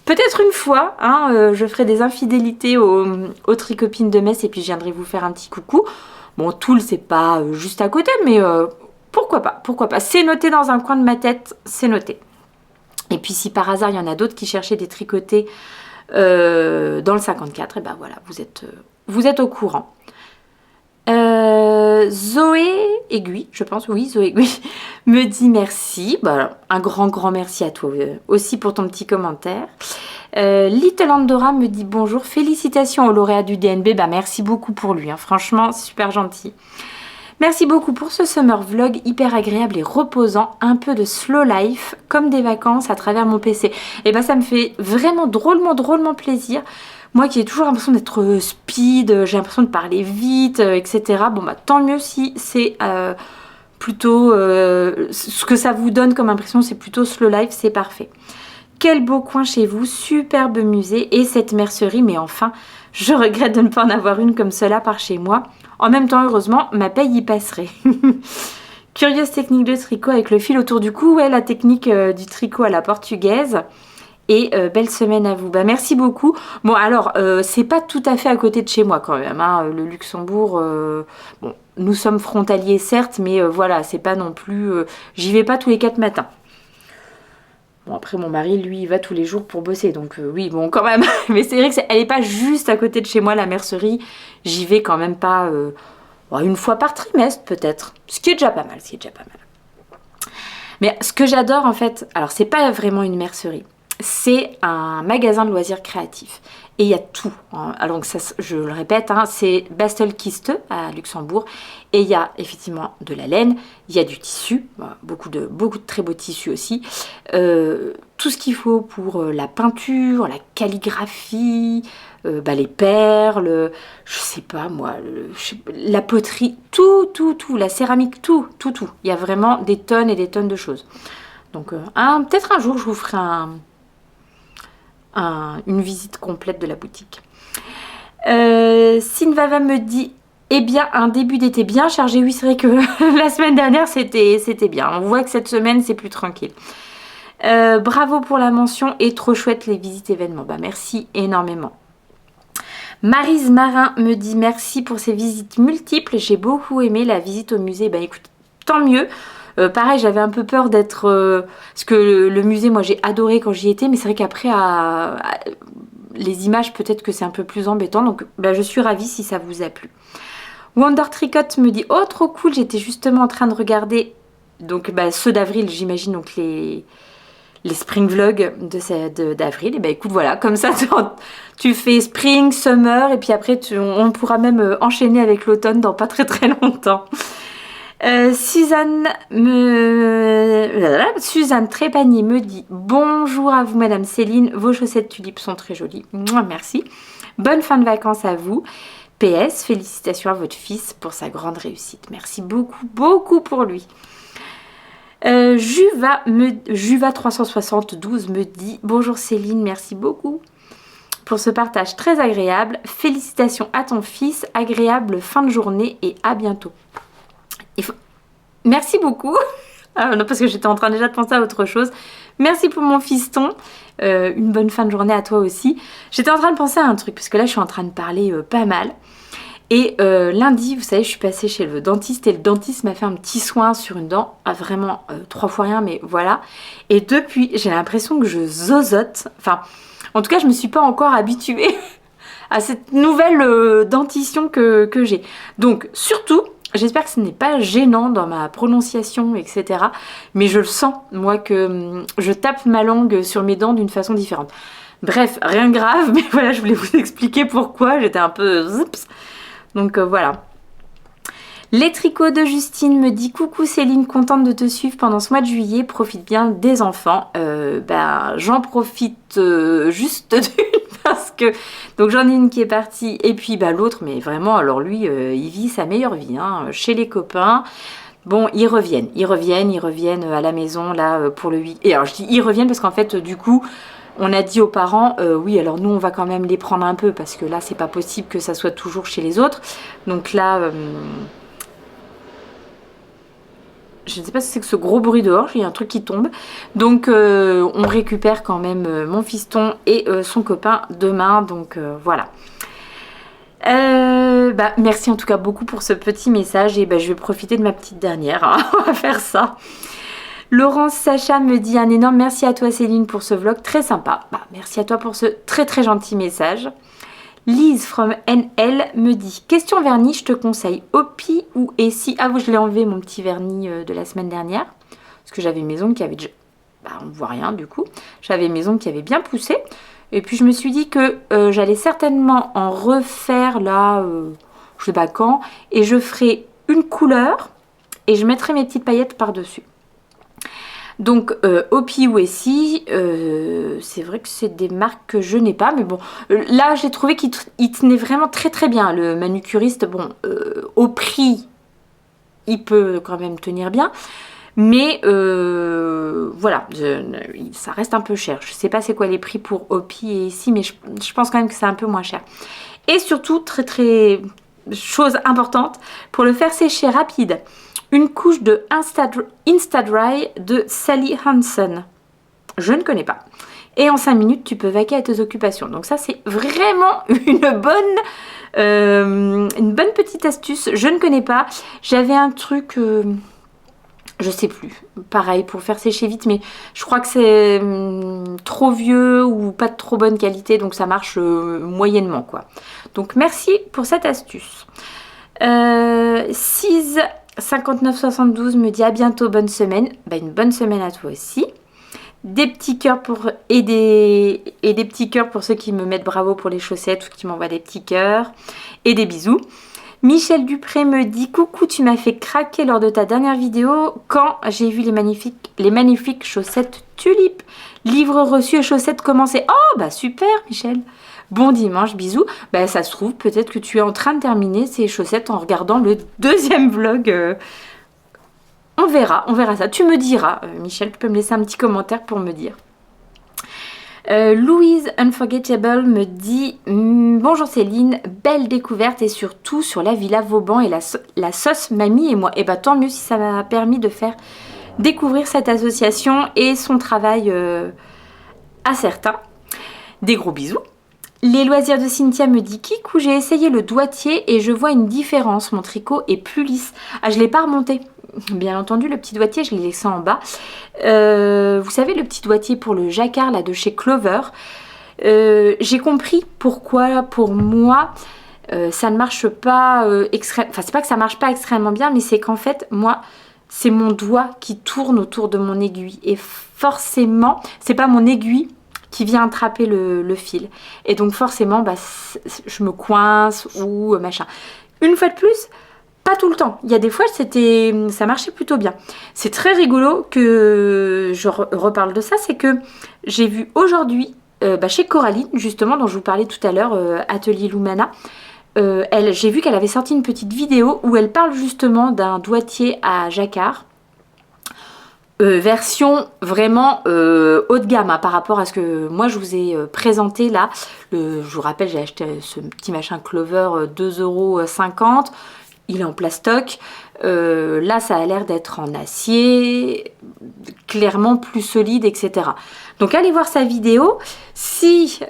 Peut-être une fois, hein, je ferai des infidélités aux tricopines de Metz et puis je viendrai vous faire un petit coucou. Bon, Toul, c'est pas juste à côté, mais pourquoi pas, pourquoi pas. C'est noté dans un coin de ma tête, c'est noté. Et puis si par hasard, il y en a d'autres qui cherchaient des tricotés dans le 54, et ben voilà, vous êtes au courant. Zoé Aiguille, je pense, oui, Zoé Aiguille, me dit merci. Bah, un grand merci à toi aussi pour ton petit commentaire. Little Andorra me dit bonjour, félicitations au lauréat du DNB. Bah, merci beaucoup pour lui, hein. Franchement, super gentil. Merci beaucoup pour ce summer vlog hyper agréable et reposant, un peu de slow life, comme des vacances à travers mon PC. Et bah, ça me fait vraiment drôlement plaisir. Moi qui ai toujours l'impression d'être speed, j'ai l'impression de parler vite, etc. Bon bah tant mieux si c'est plutôt ce que ça vous donne comme impression, c'est plutôt slow life, c'est parfait. Quel beau coin chez vous, superbe musée et cette mercerie, mais enfin, je regrette de ne pas en avoir une comme cela par chez moi. En même temps, heureusement, ma paye y passerait. Curieuse technique de tricot avec le fil autour du cou, ouais, la technique du tricot à la portugaise. Et belle semaine à vous. Bah, merci beaucoup. Bon alors, c'est pas tout à fait à côté de chez moi quand même. Hein. Le Luxembourg, bon, nous sommes frontaliers certes, mais voilà, c'est pas non plus... j'y vais pas tous les 4 matins. Bon après mon mari, lui, il va tous les jours pour bosser. Donc oui, bon quand même. Mais c'est vrai qu'elle est pas juste à côté de chez moi, la mercerie. J'y vais quand même pas une fois par trimestre peut-être. Ce qui est déjà pas mal, Mais ce que j'adore en fait, alors c'est pas vraiment une mercerie. C'est un magasin de loisirs créatifs et il y a tout. Alors ça, je le répète, hein, c'est Bastelkiste à Luxembourg et il y a effectivement de la laine, il y a du tissu, beaucoup de très beaux tissus aussi, tout ce qu'il faut pour la peinture, la calligraphie, les perles, je sais pas moi, la poterie, tout, la céramique, tout. Il y a vraiment des tonnes et des tonnes de choses. Donc peut-être un jour je vous ferai une visite complète de la boutique. Sinvava me dit eh bien un début d'été bien chargé. Oui, c'est vrai que la semaine dernière c'était bien. On voit que cette semaine c'est plus tranquille. Bravo pour la mention et trop chouette les visites événements. Bah merci énormément. Maryse Marin me dit merci pour ces visites multiples. J'ai beaucoup aimé la visite au musée. Bah écoute, tant mieux. Pareil, j'avais un peu peur d'être... parce que le musée, moi, j'ai adoré quand j'y étais. Mais c'est vrai qu'après, les images, peut-être que c'est un peu plus embêtant. Donc, je suis ravie si ça vous a plu. Wonder Tricot me dit « Oh, trop cool, j'étais justement en train de regarder... » Donc, ceux d'avril, j'imagine, donc les les spring vlogs d'avril. Et ben écoute, voilà, comme ça tu fais spring, summer, et puis après on pourra même enchaîner avec l'automne dans pas très très longtemps. Suzanne Trépanier me dit bonjour à vous Madame Céline, vos chaussettes tulipes sont très jolies. Mouah, merci. Bonne fin de vacances à vous. PS, félicitations à votre fils pour sa grande réussite. Merci beaucoup, beaucoup pour lui. Juva 372 me dit bonjour Céline, merci beaucoup pour ce partage très agréable. Félicitations à ton fils, agréable fin de journée et à bientôt. Merci beaucoup. Non, parce que j'étais en train déjà de penser à autre chose. Merci pour mon fiston. Une bonne fin de journée à toi aussi. J'étais en train de penser à un truc, parce que là je suis en train de parler pas mal. Et lundi, vous savez, je suis passée chez le dentiste et le dentiste m'a fait un petit soin sur une dent. Vraiment 3 fois rien, mais voilà. Et depuis, j'ai l'impression que je zozote. Enfin, en tout cas, je me suis pas encore habituée à cette nouvelle dentition que j'ai. Donc, surtout, j'espère que ce n'est pas gênant dans ma prononciation, etc. Mais je le sens, moi, que je tape ma langue sur mes dents d'une façon différente. Bref, rien de grave, mais voilà, je voulais vous expliquer pourquoi. J'étais un peu... Oups. Donc voilà. Les tricots de Justine me dit coucou Céline, contente de te suivre pendant ce mois de juillet, profite bien des enfants. J'en profite juste d'une parce que donc j'en ai une qui est partie et puis l'autre, mais vraiment alors lui il vit sa meilleure vie hein, chez les copains. Bon, ils reviennent à la maison là pour le 8. Et alors je dis ils reviennent parce qu'en fait du coup on a dit aux parents, oui alors nous on va quand même les prendre un peu parce que là c'est pas possible que ça soit toujours chez les autres. Donc là, je ne sais pas si c'est que ce gros bruit dehors, il y a un truc qui tombe. Donc on récupère quand même mon fiston et son copain demain, donc voilà. Merci en tout cas beaucoup pour ce petit message et je vais profiter de ma petite dernière, hein. On va faire ça. Laurence Sacha me dit un énorme merci à toi Céline pour ce vlog très sympa. Merci à toi pour ce très très gentil message. Lise from NL me dit question vernis, je te conseille Opi ou Essie. Ah oui, je l'ai enlevé mon petit vernis de la semaine dernière parce que j'avais mes ongles qui avaient déjà... on ne voit rien du coup. J'avais mes ongles qui avaient bien poussé et puis je me suis dit que j'allais certainement en refaire là, je sais pas quand, et je ferai une couleur et je mettrai mes petites paillettes par dessus. Donc Opi ou Essie, c'est vrai que c'est des marques que je n'ai pas, mais bon, là j'ai trouvé qu'il tenait vraiment très très bien. Le manucuriste, bon, au prix, il peut quand même tenir bien, mais voilà, ça reste un peu cher. Je sais pas c'est quoi les prix pour Opi et Essie, mais je pense quand même que c'est un peu moins cher. Et surtout, très très, chose importante, pour le faire sécher rapide, une couche de Insta-Dry de Sally Hansen. Je ne connais pas. Et en 5 minutes, tu peux vaquer à tes occupations. Donc ça, c'est vraiment une bonne petite astuce. Je ne connais pas. J'avais un truc, je sais plus. Pareil, pour faire sécher vite. Mais je crois que c'est trop vieux ou pas de trop bonne qualité. Donc ça marche moyennement, quoi. Donc merci pour cette astuce. 5972 me dit à bientôt, bonne semaine. Une bonne semaine à toi aussi. Des petits cœurs pour des petits cœurs pour ceux qui me mettent bravo pour les chaussettes ou qui m'envoient des petits cœurs et des bisous. Michel Dupré me dit coucou, tu m'as fait craquer lors de ta dernière vidéo quand j'ai vu les magnifiques chaussettes tulipes. Livre reçu et chaussettes commencées. Oh super Michel. Bon dimanche, bisous. Ça se trouve, peut-être que tu es en train de terminer ces chaussettes en regardant le deuxième vlog. On verra ça. Tu me diras, Michel, tu peux me laisser un petit commentaire pour me dire. Louise Unforgettable me dit bonjour Céline, belle découverte et surtout sur la Villa Vauban et la sauce mamie et moi. Et tant mieux si ça m'a permis de faire découvrir cette association et son travail à certains. Des gros bisous. Les loisirs de Cynthia me dit kikou, j'ai essayé le doigtier et je vois une différence, mon tricot est plus lisse. Ah, je l'ai pas remonté. Bien entendu, le petit doigtier, je l'ai laissé en bas. Vous savez, le petit doigtier pour le jacquard là de chez Clover. J'ai compris pourquoi, pour moi, ça ne marche pas extrêmement... Enfin, c'est pas que ça marche pas extrêmement bien, mais c'est qu'en fait, moi, c'est mon doigt qui tourne autour de mon aiguille. Et forcément, c'est pas mon aiguille qui vient attraper le fil. Et donc forcément, bah, je me coince ou machin. Une fois de plus, pas tout le temps. Il y a des fois, ça marchait plutôt bien. C'est très rigolo que je reparle de ça. C'est que j'ai vu aujourd'hui, chez Coraline, justement, dont je vous parlais tout à l'heure, Atelier Lumana, j'ai vu qu'elle avait sorti une petite vidéo où elle parle justement d'un doigtier à jacquard. Version vraiment haut de gamme par rapport à ce que moi je vous ai présenté là. Je vous rappelle, j'ai acheté ce petit machin Clover 2,50 €. Il est en plastoc. Là, ça a l'air d'être en acier, clairement plus solide, etc. Donc, allez voir sa vidéo. Si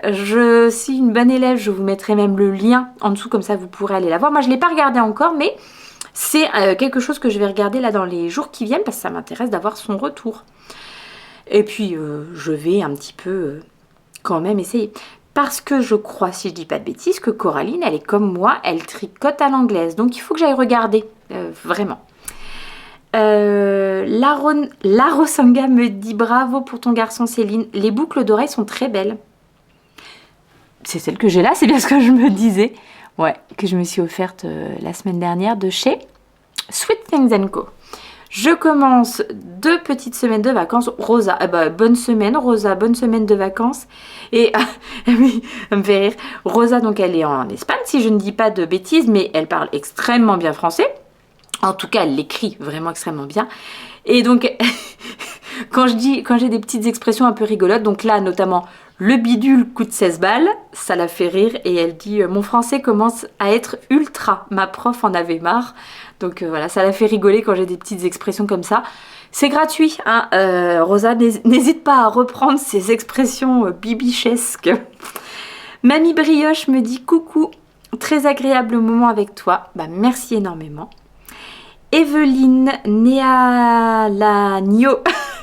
une bonne élève, je vous mettrai même le lien en dessous, comme ça vous pourrez aller la voir. Moi, je ne l'ai pas regardé encore, mais c'est quelque chose que je vais regarder là dans les jours qui viennent parce que ça m'intéresse d'avoir son retour. Et puis, je vais un petit peu quand même essayer. Parce que je crois, si je dis pas de bêtises, que Coraline, elle est comme moi, elle tricote à l'anglaise. Donc, il faut que j'aille regarder, vraiment. Laro Sanga me dit bravo pour ton garçon Céline. Les boucles d'oreilles sont très belles. C'est celle que j'ai là, c'est bien ce que je me disais. Ouais, que je me suis offerte la semaine dernière de chez Sweet Things & Co. Je commence 2 petites semaines de vacances. Rosa, bonne semaine Rosa, bonne semaine de vacances. Et oui, ça me fait rire. Rosa, donc elle est en Espagne, si je ne dis pas de bêtises, mais elle parle extrêmement bien français. En tout cas, elle l'écrit vraiment extrêmement bien. Et donc, quand j'ai des petites expressions un peu rigolotes, donc là, notamment, le bidule coûte 16 balles, ça la fait rire. Et elle dit, mon français commence à être ultra. Ma prof en avait marre. Donc voilà, ça la fait rigoler quand j'ai des petites expressions comme ça. C'est gratuit, hein. Rosa, n'hésite pas à reprendre ces expressions bibichesques. Mamie Brioche me dit coucou, très agréable moment avec toi. Bah, merci énormément. Evelyne Nealagno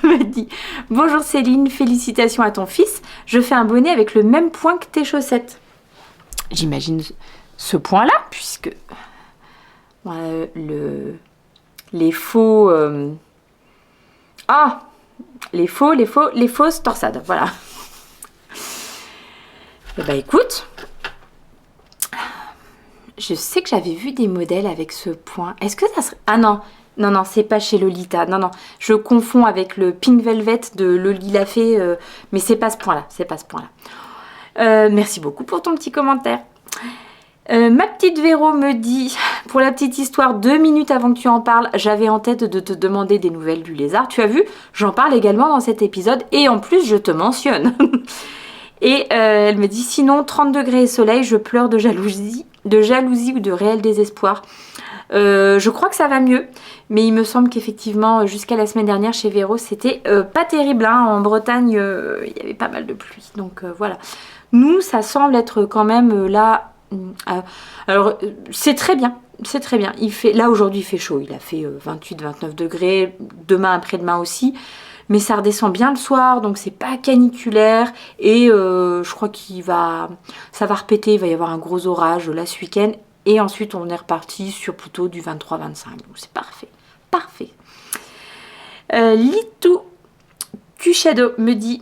me dit bonjour Céline, félicitations à ton fils. Je fais un bonnet avec le même point que tes chaussettes. J'imagine ce point-là, puisque les faux... les fausses torsades, voilà. Et bah écoute, je sais que j'avais vu des modèles avec ce point. Est-ce que ça serait... Ah non, c'est pas chez Lolita. Non, je confonds avec le Pink Velvet de Loli Lafay, mais c'est pas ce point-là, merci beaucoup pour ton petit commentaire. Ma petite Véro me dit, pour la petite histoire, 2 minutes avant que tu en parles, j'avais en tête de te demander des nouvelles du lézard. Tu as vu, j'en parle également dans cet épisode et en plus je te mentionne. Et elle me dit, sinon 30 degrés et soleil, je pleure de jalousie ou de réel désespoir. Je crois que ça va mieux, mais il me semble qu'effectivement, jusqu'à la semaine dernière chez Véro, c'était pas terrible. Hein. En Bretagne, il y avait pas mal de pluie. Donc voilà. Nous, ça semble être quand même là... alors c'est très bien, là aujourd'hui il fait chaud, il a fait 28-29 degrés, demain après-demain aussi, mais ça redescend bien le soir, donc c'est pas caniculaire et je crois ça va repéter, il va y avoir un gros orage là ce week-end et ensuite on est reparti sur plutôt du 23-25, donc c'est parfait. Litou Cuchado me dit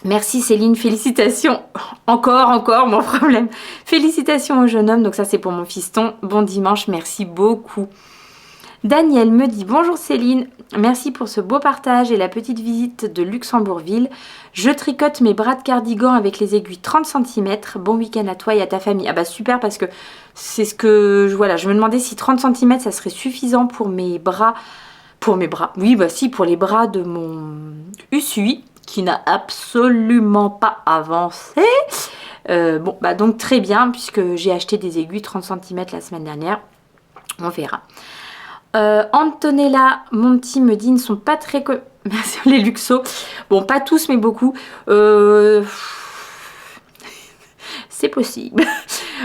merci Céline, félicitations, encore mon problème. Félicitations au jeune homme, donc ça c'est pour mon fiston. Bon dimanche, merci beaucoup. Daniel me dit bonjour Céline, merci pour ce beau partage et la petite visite de Luxembourgville. Je tricote mes bras de cardigan avec les aiguilles 30 cm. Bon week-end à toi et à ta famille. Ah bah super parce que c'est ce que je me demandais si 30 cm ça serait suffisant pour mes bras. Oui bah si, pour les bras de mon USUI. Qui n'a absolument pas avancé. Bon, bah donc très bien, puisque j'ai acheté des aiguilles 30 cm la semaine dernière. On verra. Antonella Monti me dit, ils ne sont pas très... Merci les Luxo. Bon, pas tous, mais beaucoup. C'est possible.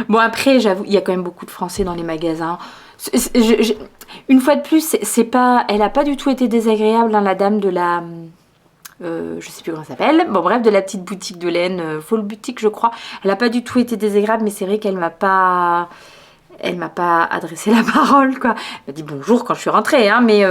Bon, après, j'avoue, il y a quand même beaucoup de Français dans les magasins. Une fois de plus, elle n'a pas du tout été désagréable, hein, la dame de la... je sais plus comment ça s'appelle, bon bref, de la petite boutique de laine, Fall Boutique je crois, elle n'a pas du tout été désagréable, mais c'est vrai qu'elle m'a pas Elle m'a pas adressé la parole, quoi. Elle m'a dit bonjour quand je suis rentrée, hein, mais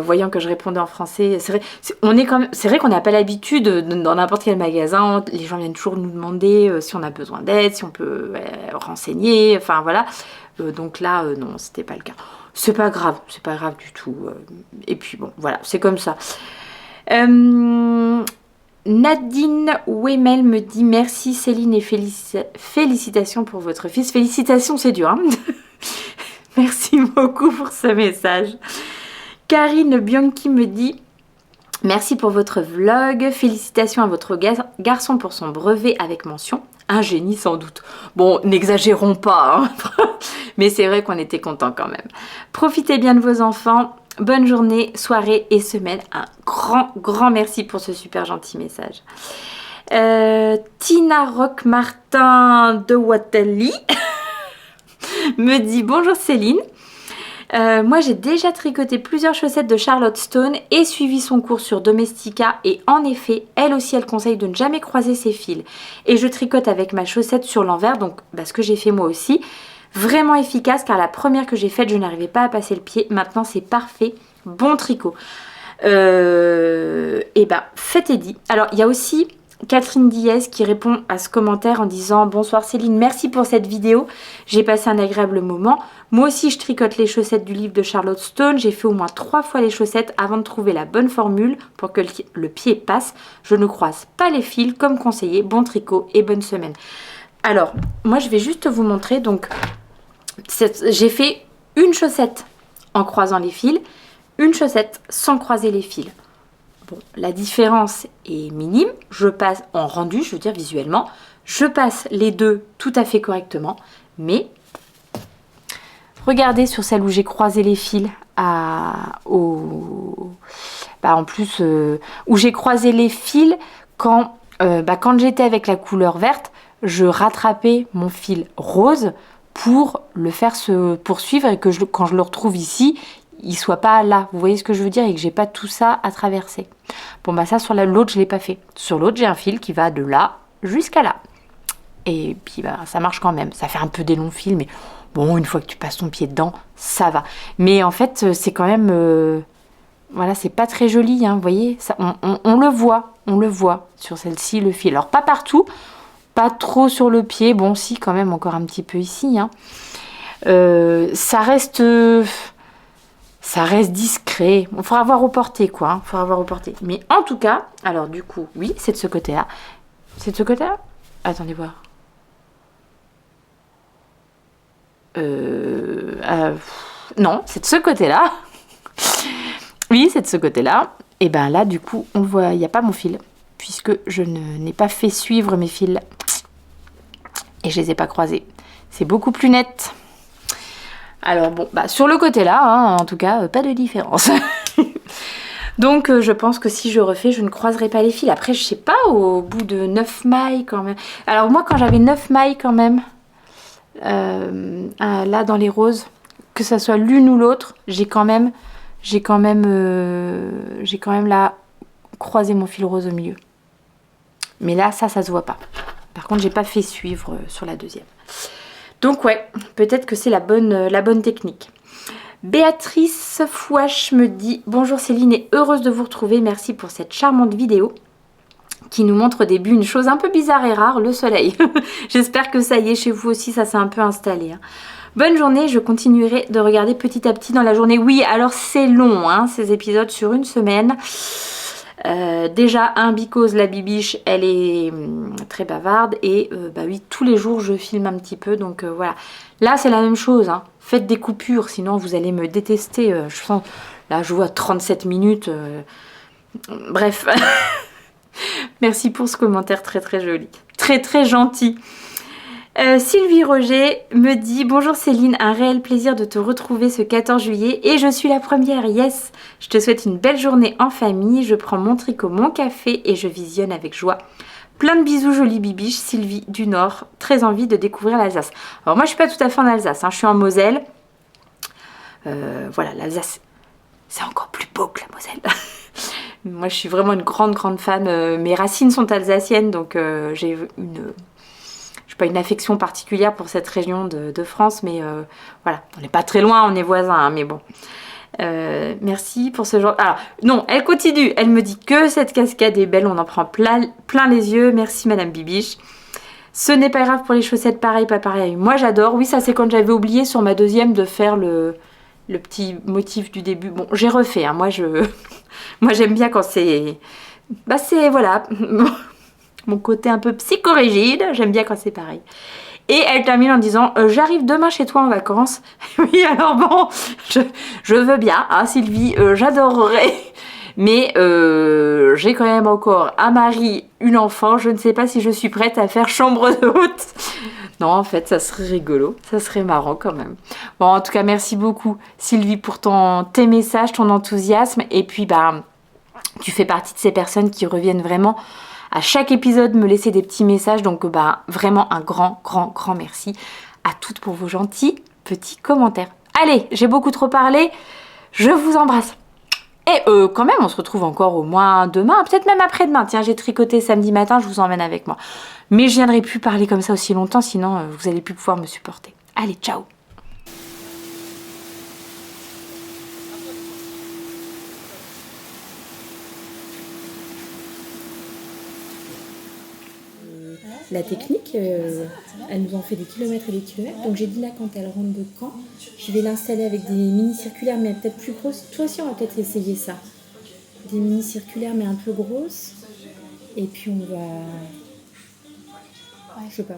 voyant que je répondais en français, c'est vrai qu'on n'a pas l'habitude dans n'importe quel magasin, les gens viennent toujours nous demander si on a besoin d'aide, si on peut renseigner, enfin voilà. Donc là, non, c'était pas le cas. C'est pas grave du tout. Et puis bon, voilà, c'est comme ça. Nadine Wemel me dit merci Céline et félicitations pour votre fils. Félicitations, c'est dur, hein. Merci beaucoup pour ce message. Karine Bianchi me dit merci pour votre vlog. Félicitations à votre garçon pour son brevet avec mention. Un génie sans doute. Bon, n'exagérons pas, hein. Mais c'est vrai qu'on était contents quand même. Profitez bien de vos enfants. Bonne journée, soirée et semaine. Un grand merci pour ce super gentil message. Tina Rock Martin de Watteli me dit bonjour Céline. Moi j'ai déjà tricoté plusieurs chaussettes de Charlotte Stone et suivi son cours sur Domestika et en effet, elle aussi elle conseille de ne jamais croiser ses fils. Et je tricote avec ma chaussette sur l'envers, donc ce que j'ai fait moi aussi. Vraiment efficace car la première que j'ai faite, je n'arrivais pas à passer le pied. Maintenant, c'est parfait. Bon tricot. Et ben, fait et dit. Alors, il y a aussi Catherine Diaz qui répond à ce commentaire en disant « Bonsoir Céline, merci pour cette vidéo. J'ai passé un agréable moment. Moi aussi, je tricote les chaussettes du livre de Charlotte Stone. J'ai fait au moins 3 fois les chaussettes avant de trouver la bonne formule pour que le pied passe. Je ne croise pas les fils comme conseillé. Bon tricot et bonne semaine. » Alors, moi, je vais juste vous montrer. Donc, j'ai fait une chaussette en croisant les fils, une chaussette sans croiser les fils. Bon, la différence est minime. Je passe en rendu, je veux dire visuellement, je passe les deux tout à fait correctement. Mais regardez sur celle où j'ai croisé les fils où j'ai croisé les fils quand j'étais avec la couleur verte, je rattrapais mon fil rose pour le faire se poursuivre et que quand je le retrouve ici, il soit pas là. Vous voyez ce que je veux dire? Et que j'ai pas tout ça à traverser. Bon ça sur l'autre je l'ai pas fait. Sur l'autre j'ai un fil qui va de là jusqu'à là. Et puis ça marche quand même. Ça fait un peu des longs fils, mais bon, une fois que tu passes ton pied dedans, ça va. Mais en fait c'est quand même voilà, c'est pas très joli, hein, vous voyez, ça, on le voit sur celle-ci le fil. Alors pas partout. Pas trop sur le pied, bon si quand même encore un petit peu ici, hein. Ça reste discret, il faudra voir au porté quoi, hein. Faudra voir au porté. Mais en tout cas, alors du coup, oui, c'est de ce côté-là. C'est de ce côté-là? Attendez voir. Non, c'est de ce côté-là. Oui, c'est de ce côté-là. Et ben là, du coup, on voit, il n'y a pas mon fil, puisque je n'ai pas fait suivre mes fils. Et je les ai pas croisés. C'est beaucoup plus net. Alors bon, sur le côté là, hein, en tout cas, pas de différence. Donc je pense que si je refais, je ne croiserai pas les fils. Après, je sais pas, au bout de 9 mailles quand même. Alors moi, quand j'avais 9 mailles quand même, là dans les roses, que ça soit l'une ou l'autre, j'ai quand même là croisé mon fil rose au milieu. Mais là, ça se voit pas. Par contre, j'ai pas fait suivre sur la deuxième. Donc ouais, peut-être que c'est la bonne technique. Béatrice Fouache me dit « Bonjour Céline et heureuse de vous retrouver. Merci pour cette charmante vidéo qui nous montre au début une chose un peu bizarre et rare, le soleil. J'espère que ça y est, chez vous aussi, ça s'est un peu installé. Hein. Bonne journée, je continuerai de regarder petit à petit dans la journée. Oui, alors c'est long, hein, ces épisodes sur une semaine. Déjà, because la bibiche, elle est très bavarde et oui, tous les jours je filme un petit peu, donc voilà. Là, c'est la même chose, hein. Faites des coupures, sinon vous allez me détester. Je sens, là, je vois 37 minutes. Bref. Merci pour ce commentaire très très joli. Très très gentil. Sylvie Roger me dit « Bonjour Céline, un réel plaisir de te retrouver ce 14 juillet et je suis la première, yes. Je te souhaite une belle journée en famille, je prends mon tricot, mon café et je visionne avec joie. Plein de bisous jolie bibiche, Sylvie du Nord, très envie de découvrir l'Alsace. » Alors moi je suis pas tout à fait en Alsace, hein. Je suis en Moselle. Voilà, l'Alsace, c'est encore plus beau que la Moselle. Moi je suis vraiment une grande fan, mes racines sont alsaciennes, donc j'ai j'ai pas une affection particulière pour cette région de France, mais voilà, on n'est pas très loin, on est voisins, hein, mais bon. Merci pour ce genre. Alors non, elle continue, elle me dit que cette cascade est belle, on en prend plein les yeux. Merci Madame Bibiche. Ce n'est pas grave pour les chaussettes, pareil, pas pareil. Moi j'adore. Oui, ça c'est quand j'avais oublié sur ma deuxième de faire le petit motif du début. Bon, j'ai refait, hein. Moi j'aime bien quand c'est... Bah c'est, voilà, mon côté un peu psychorigide, j'aime bien quand c'est pareil. Et elle termine en disant j'arrive demain chez toi en vacances. Oui, alors bon, je veux bien, hein, Sylvie, j'adorerais. Mais j'ai quand même encore un mari, une enfant. Je ne sais pas si je suis prête à faire chambre d'hôte. Non, en fait, ça serait rigolo. Ça serait marrant quand même. Bon, en tout cas, merci beaucoup, Sylvie, pour tes messages, ton enthousiasme. Et puis, bah, tu fais partie de ces personnes qui reviennent vraiment à chaque épisode me laisser des petits messages, donc bah vraiment un grand merci à toutes pour vos gentils petits commentaires. Allez, j'ai beaucoup trop parlé, je vous embrasse. Et quand même, on se retrouve encore au moins demain, peut-être même après-demain. Tiens, j'ai tricoté samedi matin, je vous emmène avec moi. Mais je viendrai plus parler comme ça aussi longtemps, sinon vous allez plus pouvoir me supporter. Allez, ciao. La technique, elle nous en fait des kilomètres et des kilomètres. Donc j'ai dit là, quand elle rentre de Caen, je vais l'installer avec des mini circulaires, mais peut-être plus grosses. Toi aussi, on va peut-être essayer ça. Des mini circulaires, mais un peu grosses. Et puis on va... Ouais, je sais pas.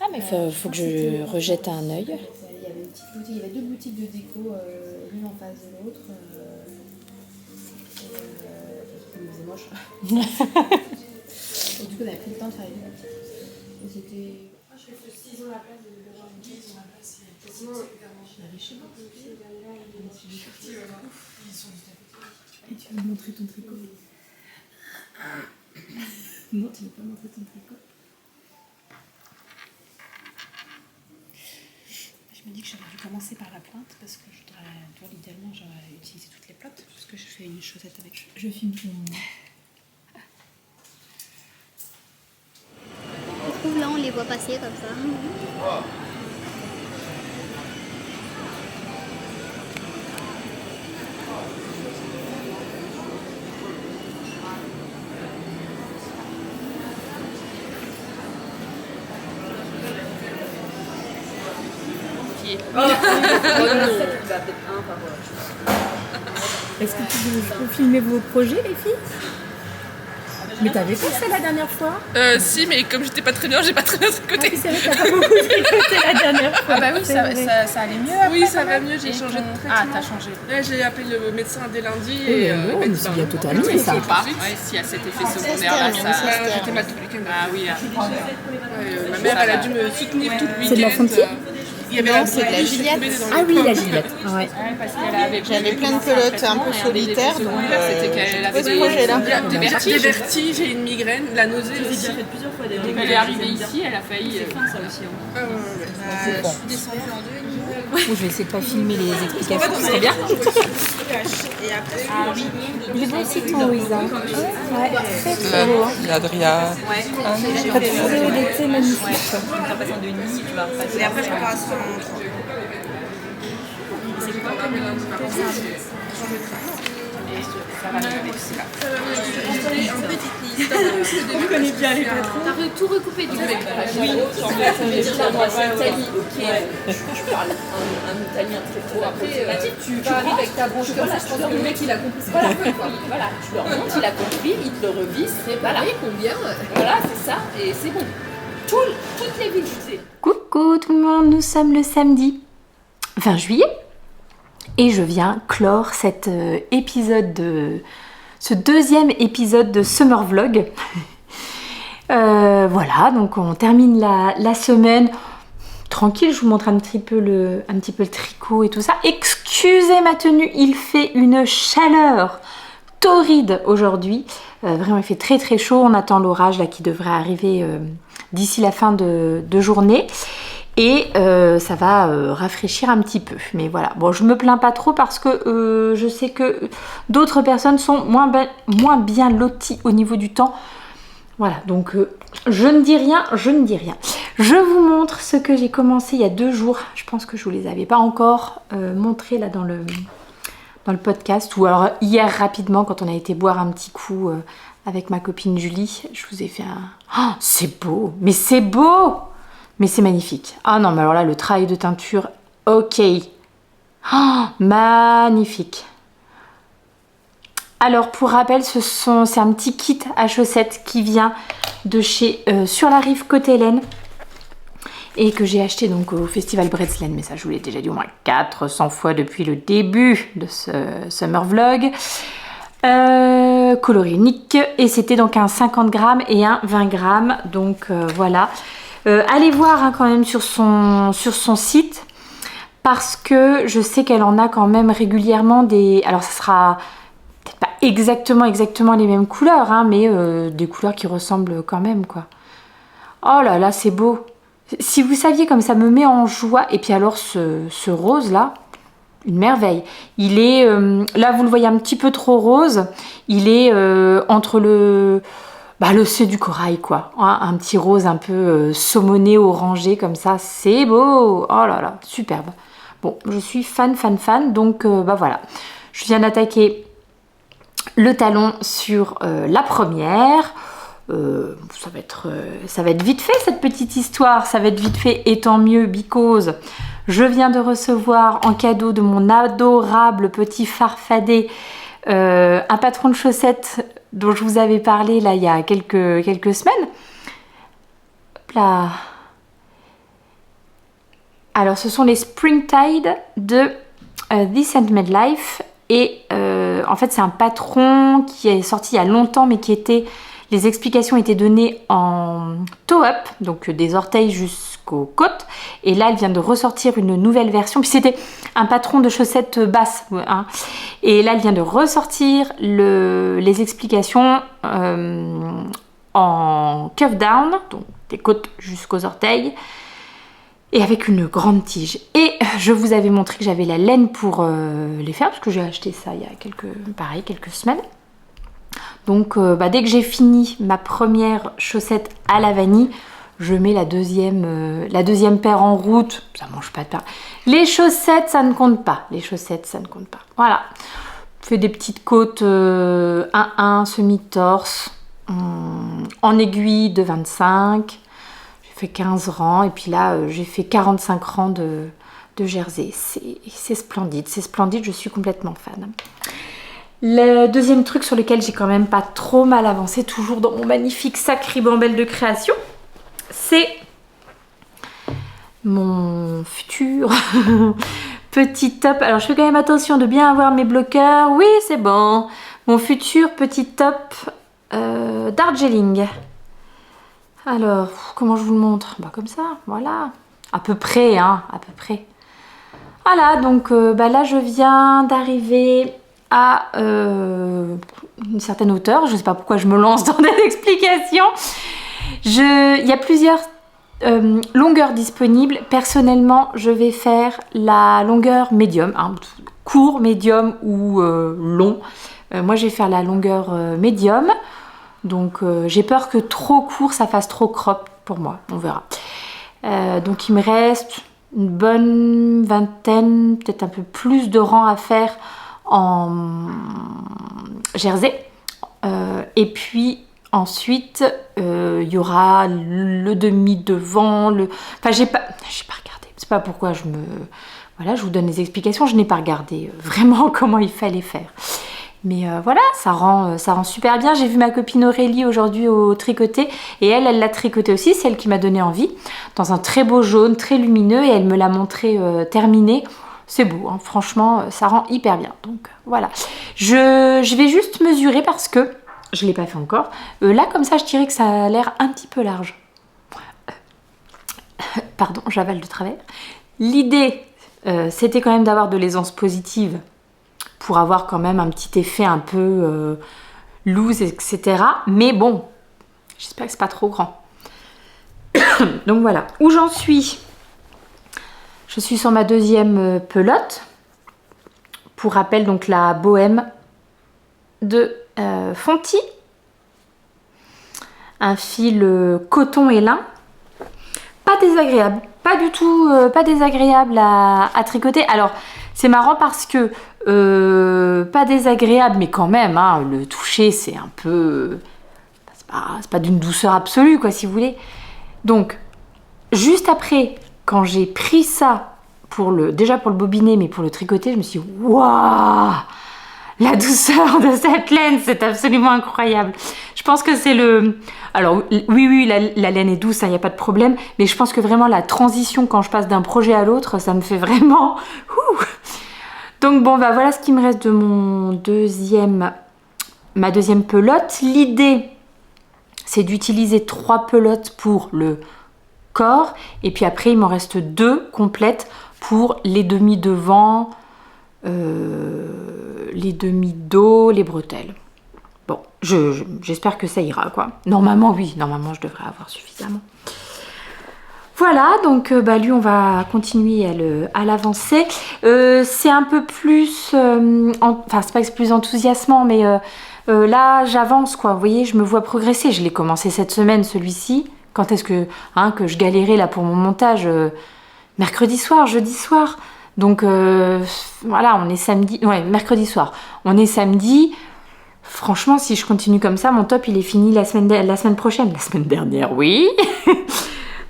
Ah, mais faut que je rejette un œil. Il y avait une petite boutique, il y avait 2 boutiques de déco, l'une en face de l'autre. C'est moche. Et du coup, on avait pris le temps de faire les 2 boutiques. Et c'était... Moi, je fais que s'ils ont la place de leur ils ont la place. Sinon, je l'avais chez moi. Et tu veux montrer ton tricot? Non, tu veux pas montrer ton tricot? Je me dis que j'aurais dû commencer par la pointe parce que je voudrais, toi, idéalement, j'aurais utilisé toutes les potes parce que je fais une chaussette avec. Je filme ton... Là, on les voit passer comme ça. Est-ce que tu veux filmer vos projets, les filles? Mais t'avais fait ça la dernière fois? Si, mais comme j'étais pas très bien, j'ai pas très bien tricoté. Ah, c'est vrai que t'as pas beaucoup tricoté la dernière fois. Ah bah oui, ça allait mieux après. Oui, ça va mieux, j'ai changé de traitement. Ah, t'as changé. Là, j'ai appelé le médecin dès lundi Oui, et... c'est bien totalement ça. Ouais, s'il y a cet effet secondaire là, ça... J'étais mal tout le week-end. Ah oui. Ma mère, elle a dû me soutenir tout le week-end. C'est de la fontier? Il y avait c'est de la Gillette. Ah oui, la Gillette. Ouais. J'avais plein de pelotes un peu solitaires, donc c'était qu'elle avait des vertiges, j'ai une migraine, de la nausée aussi. J'ai fait plusieurs fois des vertiges. Elle est arrivée ici, elle a failli... C'est fin ça aussi. je suis descendue en 2. Je vais essayer de pas filmer les explications, ce serait bien. Et après, Il est beau aussi ton Louisa. Ouais, très beau. il y a Adria. T'as toujours des thés magnifiques. Et après, je repars sur mon train. C'est quoi comme ça va mieux aussi là. En petite liste. On connaît bien les patrons. T'as tout recoupé du coup. Oui, ça veut dire la Italie, ok. Je parle un italien très trop approximatif. Tu arrives avec ta branche comme ça, je pense que le mec il a compris ce que tu veux. Voilà, tu le remontes, il a compris, il te le revisse, c'est pareil, combien. Voilà, c'est ça, et c'est bon. Toutes les villes, tu sais. Coucou tout le monde, nous sommes le samedi 20 juillet. Et je viens clore cet épisode ce deuxième épisode de Summer Vlog. Voilà, donc on termine la semaine. Tranquille, je vous montre un petit peu le tricot et tout ça. Excusez ma tenue, il fait une chaleur torride aujourd'hui. Vraiment, il fait très très chaud. On attend l'orage là qui devrait arriver d'ici la fin de journée. Et ça va rafraîchir un petit peu. Mais voilà, bon, je me plains pas trop parce que je sais que d'autres personnes sont moins bien loties au niveau du temps. Voilà, donc je ne dis rien, je ne dis rien. Je vous montre ce que j'ai commencé il y a 2 jours. Je pense que je vous les avais pas encore montré là dans le podcast. Ou alors hier rapidement quand on a été boire un petit coup avec ma copine Julie. Je vous ai fait un... Oh, c'est beau, mais c'est beau. Mais c'est magnifique. Ah non, mais alors là, le travail de teinture, ok. Oh, magnifique. Alors, pour rappel, c'est un petit kit à chaussettes qui vient de chez Sur la Rive Côte Hélène et que j'ai acheté donc au Festival Breslen. Mais ça, je vous l'ai déjà dit au moins 400 fois depuis le début de ce summer vlog. Coloris unique. Et c'était donc un 50 grammes et un 20 grammes. Donc, voilà. Allez voir hein, quand même sur son site parce que je sais qu'elle en a quand même régulièrement des... Alors, ça sera... pas exactement les mêmes couleurs, hein, mais des couleurs qui ressemblent quand même, quoi. Oh là là, c'est beau. Si vous saviez comme ça me met en joie. Et puis alors, ce rose-là, une merveille. Il est... là, vous le voyez un petit peu trop rose. Il est entre le... Bah, c'est du corail, quoi. Hein, un petit rose un peu saumoné, orangé, comme ça. C'est beau. Oh là là, superbe. Bon, je suis fan. Donc, bah voilà. Je viens d'attaquer... le talon sur la première. Ça va être vite fait cette petite histoire. Ça va être vite fait et tant mieux because je viens de recevoir en cadeau de mon adorable petit farfadet un patron de chaussettes dont je vous avais parlé là il y a quelques semaines. Hop là. Alors ce sont les Springtide de This Handmade Life. Et en fait, c'est un patron qui est sorti il y a longtemps, mais qui était... Les explications étaient données en toe-up, donc des orteils jusqu'aux côtes. Et là, elle vient de ressortir une nouvelle version. Puis c'était un patron de chaussettes basses. Hein. Et là, elle vient de ressortir les explications en cuff down, donc des côtes jusqu'aux orteils. Et avec une grande tige. Et je vous avais montré que j'avais la laine pour les faire, parce que j'ai acheté ça il y a quelques semaines. Donc dès que j'ai fini ma première chaussette à la vanille, je mets la deuxième paire en route. Ça mange pas de paire. Les chaussettes, ça ne compte pas. Voilà. Je fais des petites côtes 1-1, semi-torse, en aiguille de 25. Fait 15 rangs et puis là j'ai fait 45 rangs de jersey. C'est splendide, je suis complètement fan. Le deuxième truc sur lequel j'ai quand même pas trop mal avancé, toujours dans mon magnifique sac Ribambelle de création, c'est mon futur petit top. Alors je fais quand même attention de bien avoir mes bloqueurs. Oui, c'est bon. Mon futur petit top Darjeeling. Alors, comment je vous le montre? Bah comme ça, voilà. À peu près, hein, à peu près. Voilà, donc là, je viens d'arriver à une certaine hauteur. Je ne sais pas pourquoi je me lance dans des explications. Il y a plusieurs longueurs disponibles. Personnellement, je vais faire la longueur médium, hein, court, médium ou long. Moi, je vais faire la longueur médium. Donc j'ai peur que trop court ça fasse trop crop pour moi, on verra. Donc il me reste une bonne vingtaine, peut-être un peu plus de rangs à faire en jersey. Et puis ensuite il y aura le demi devant, enfin j'ai pas regardé, c'est pas pourquoi je vous donne les explications, je n'ai pas regardé vraiment comment il fallait faire. Mais voilà, ça rend super bien. J'ai vu ma copine Aurélie aujourd'hui au tricoté et elle l'a tricoté aussi, c'est elle qui m'a donné envie, dans un très beau jaune, très lumineux, et elle me l'a montré terminé. C'est beau, hein, franchement, ça rend hyper bien. Donc voilà, je vais juste mesurer parce que je ne l'ai pas fait encore. Là, comme ça, je dirais que ça a l'air un petit peu large. Pardon, j'avale de travers. L'idée, c'était quand même d'avoir de l'aisance positive pour avoir quand même un petit effet un peu loose, etc. Mais bon, j'espère que c'est pas trop grand. Donc voilà, où j'en suis. Je suis sur ma deuxième pelote. Pour rappel, donc la Bohème de Fonty. un fil coton et lin. Pas désagréable, pas du tout, pas désagréable à tricoter. Alors c'est marrant parce que pas désagréable, mais quand même, hein, le toucher c'est un peu, c'est pas d'une douceur absolue quoi, si vous voulez. Donc juste après, quand j'ai pris ça déjà pour le bobiner, mais pour le tricoter, je me suis dit waouh, la douceur de cette laine, c'est absolument incroyable. Je pense que c'est le... Alors oui, la laine est douce, il n'y a pas de problème, mais je pense que vraiment la transition quand je passe d'un projet à l'autre, ça me fait vraiment... Donc bon, bah voilà ce qui me reste de ma deuxième pelote. L'idée, c'est d'utiliser 3 pelotes pour le corps, et puis après, il m'en reste 2 complètes pour les demi devant, les demi-dos, les bretelles. Bon, j'espère que ça ira quoi. Normalement oui, normalement je devrais avoir suffisamment. Voilà, donc lui on va continuer à l'avancer. C'est un peu plus, enfin c'est pas que c'est plus enthousiasmant, mais là j'avance quoi. Vous voyez, je me vois progresser. Je l'ai commencé cette semaine celui-ci. Quand est-ce que je galérais là pour mon montage mercredi soir, jeudi soir. Donc voilà, on est samedi, ouais, mercredi soir. On est samedi. Franchement, si je continue comme ça, mon top il est fini la semaine prochaine. La semaine dernière, oui.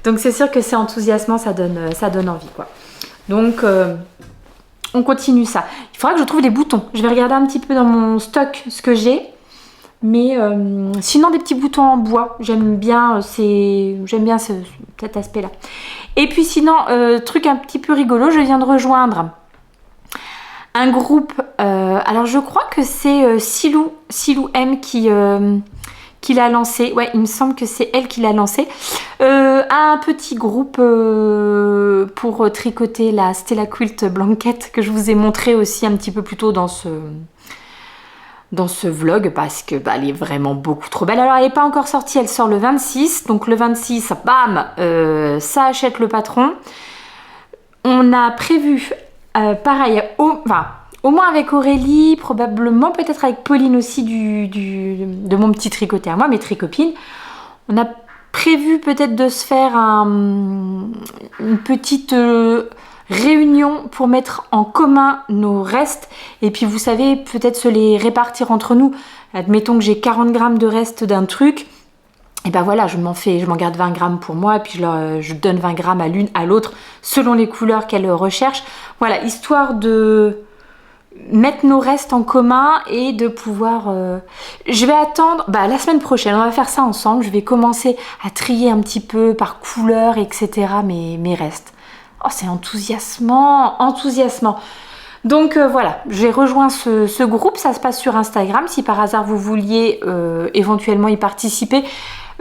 Donc c'est sûr que c'est enthousiasmant, ça donne envie quoi. Donc on continue ça. Il faudra que je trouve des boutons. Je vais regarder un petit peu dans mon stock ce que j'ai. Mais sinon des petits boutons en bois, j'aime bien cet aspect là. Et puis sinon, truc un petit peu rigolo, je viens de rejoindre un groupe, alors je crois que c'est Silou M qui l'a lancé, ouais il me semble que c'est elle qui l'a lancé, un petit groupe pour tricoter la Stella Quilt Blanket que je vous ai montré aussi un petit peu plus tôt dans ce vlog parce que elle est vraiment beaucoup trop belle. Alors elle n'est pas encore sortie, elle sort le 26, donc le 26, bam, ça achète le patron. On a prévu pareil, au moins avec Aurélie, probablement peut-être avec Pauline aussi de mon petit tricoté à moi, mes tricopines. On a prévu peut-être de se faire une petite réunion pour mettre en commun nos restes et puis vous savez peut-être se les répartir entre nous. Admettons que j'ai 40 grammes de restes d'un truc, et ben voilà, je m'en garde 20 grammes pour moi et puis je donne 20 grammes à l'une à l'autre selon les couleurs qu'elle recherche. Voilà, histoire de mettre nos restes en commun et de pouvoir... Je vais attendre la semaine prochaine, on va faire ça ensemble. Je vais commencer à trier un petit peu par couleur, etc. mes restes. Oh, c'est enthousiasmant. Donc voilà, j'ai rejoint ce groupe, ça se passe sur Instagram. Si par hasard vous vouliez éventuellement y participer,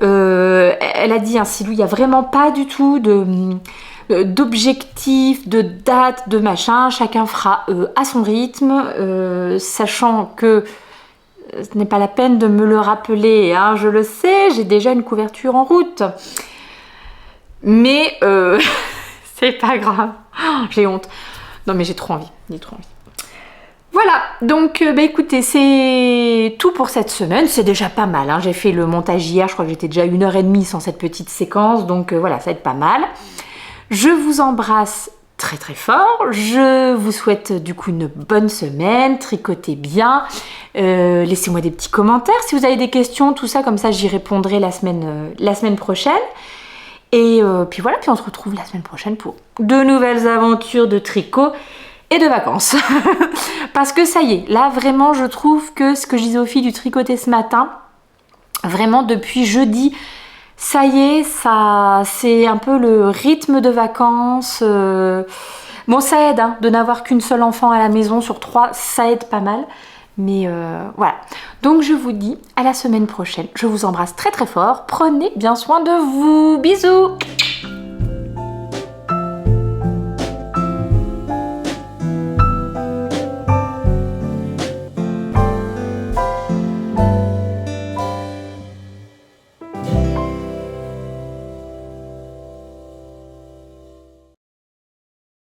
elle a dit, Silou, il n'y a vraiment pas du tout d'objectif, de date, de machin. Chacun fera à son rythme, sachant que ce n'est pas la peine de me le rappeler, hein, je le sais, j'ai déjà une couverture en route. Mais... c'est pas grave, j'ai honte. Non mais j'ai trop envie, Voilà, donc écoutez, c'est tout pour cette semaine. C'est déjà pas mal, hein. J'ai fait le montage hier, je crois que j'étais déjà 1h30 sans cette petite séquence. Donc voilà, ça va être pas mal. Je vous embrasse très très fort. Je vous souhaite du coup une bonne semaine. Tricotez bien. Laissez-moi des petits commentaires. Si vous avez des questions, tout ça, comme ça j'y répondrai la semaine prochaine. Et puis voilà, puis on se retrouve la semaine prochaine pour de nouvelles aventures de tricot et de vacances. Parce que ça y est, là vraiment je trouve que ce que je disais aux filles du tricoter ce matin, vraiment depuis jeudi, ça y est, c'est un peu le rythme de vacances. Bon, ça aide de n'avoir qu'une seule enfant à la maison sur 3, ça aide pas mal. Mais voilà, donc je vous dis à la semaine prochaine. Je vous embrasse très très fort. Prenez bien soin de vous. Bisous.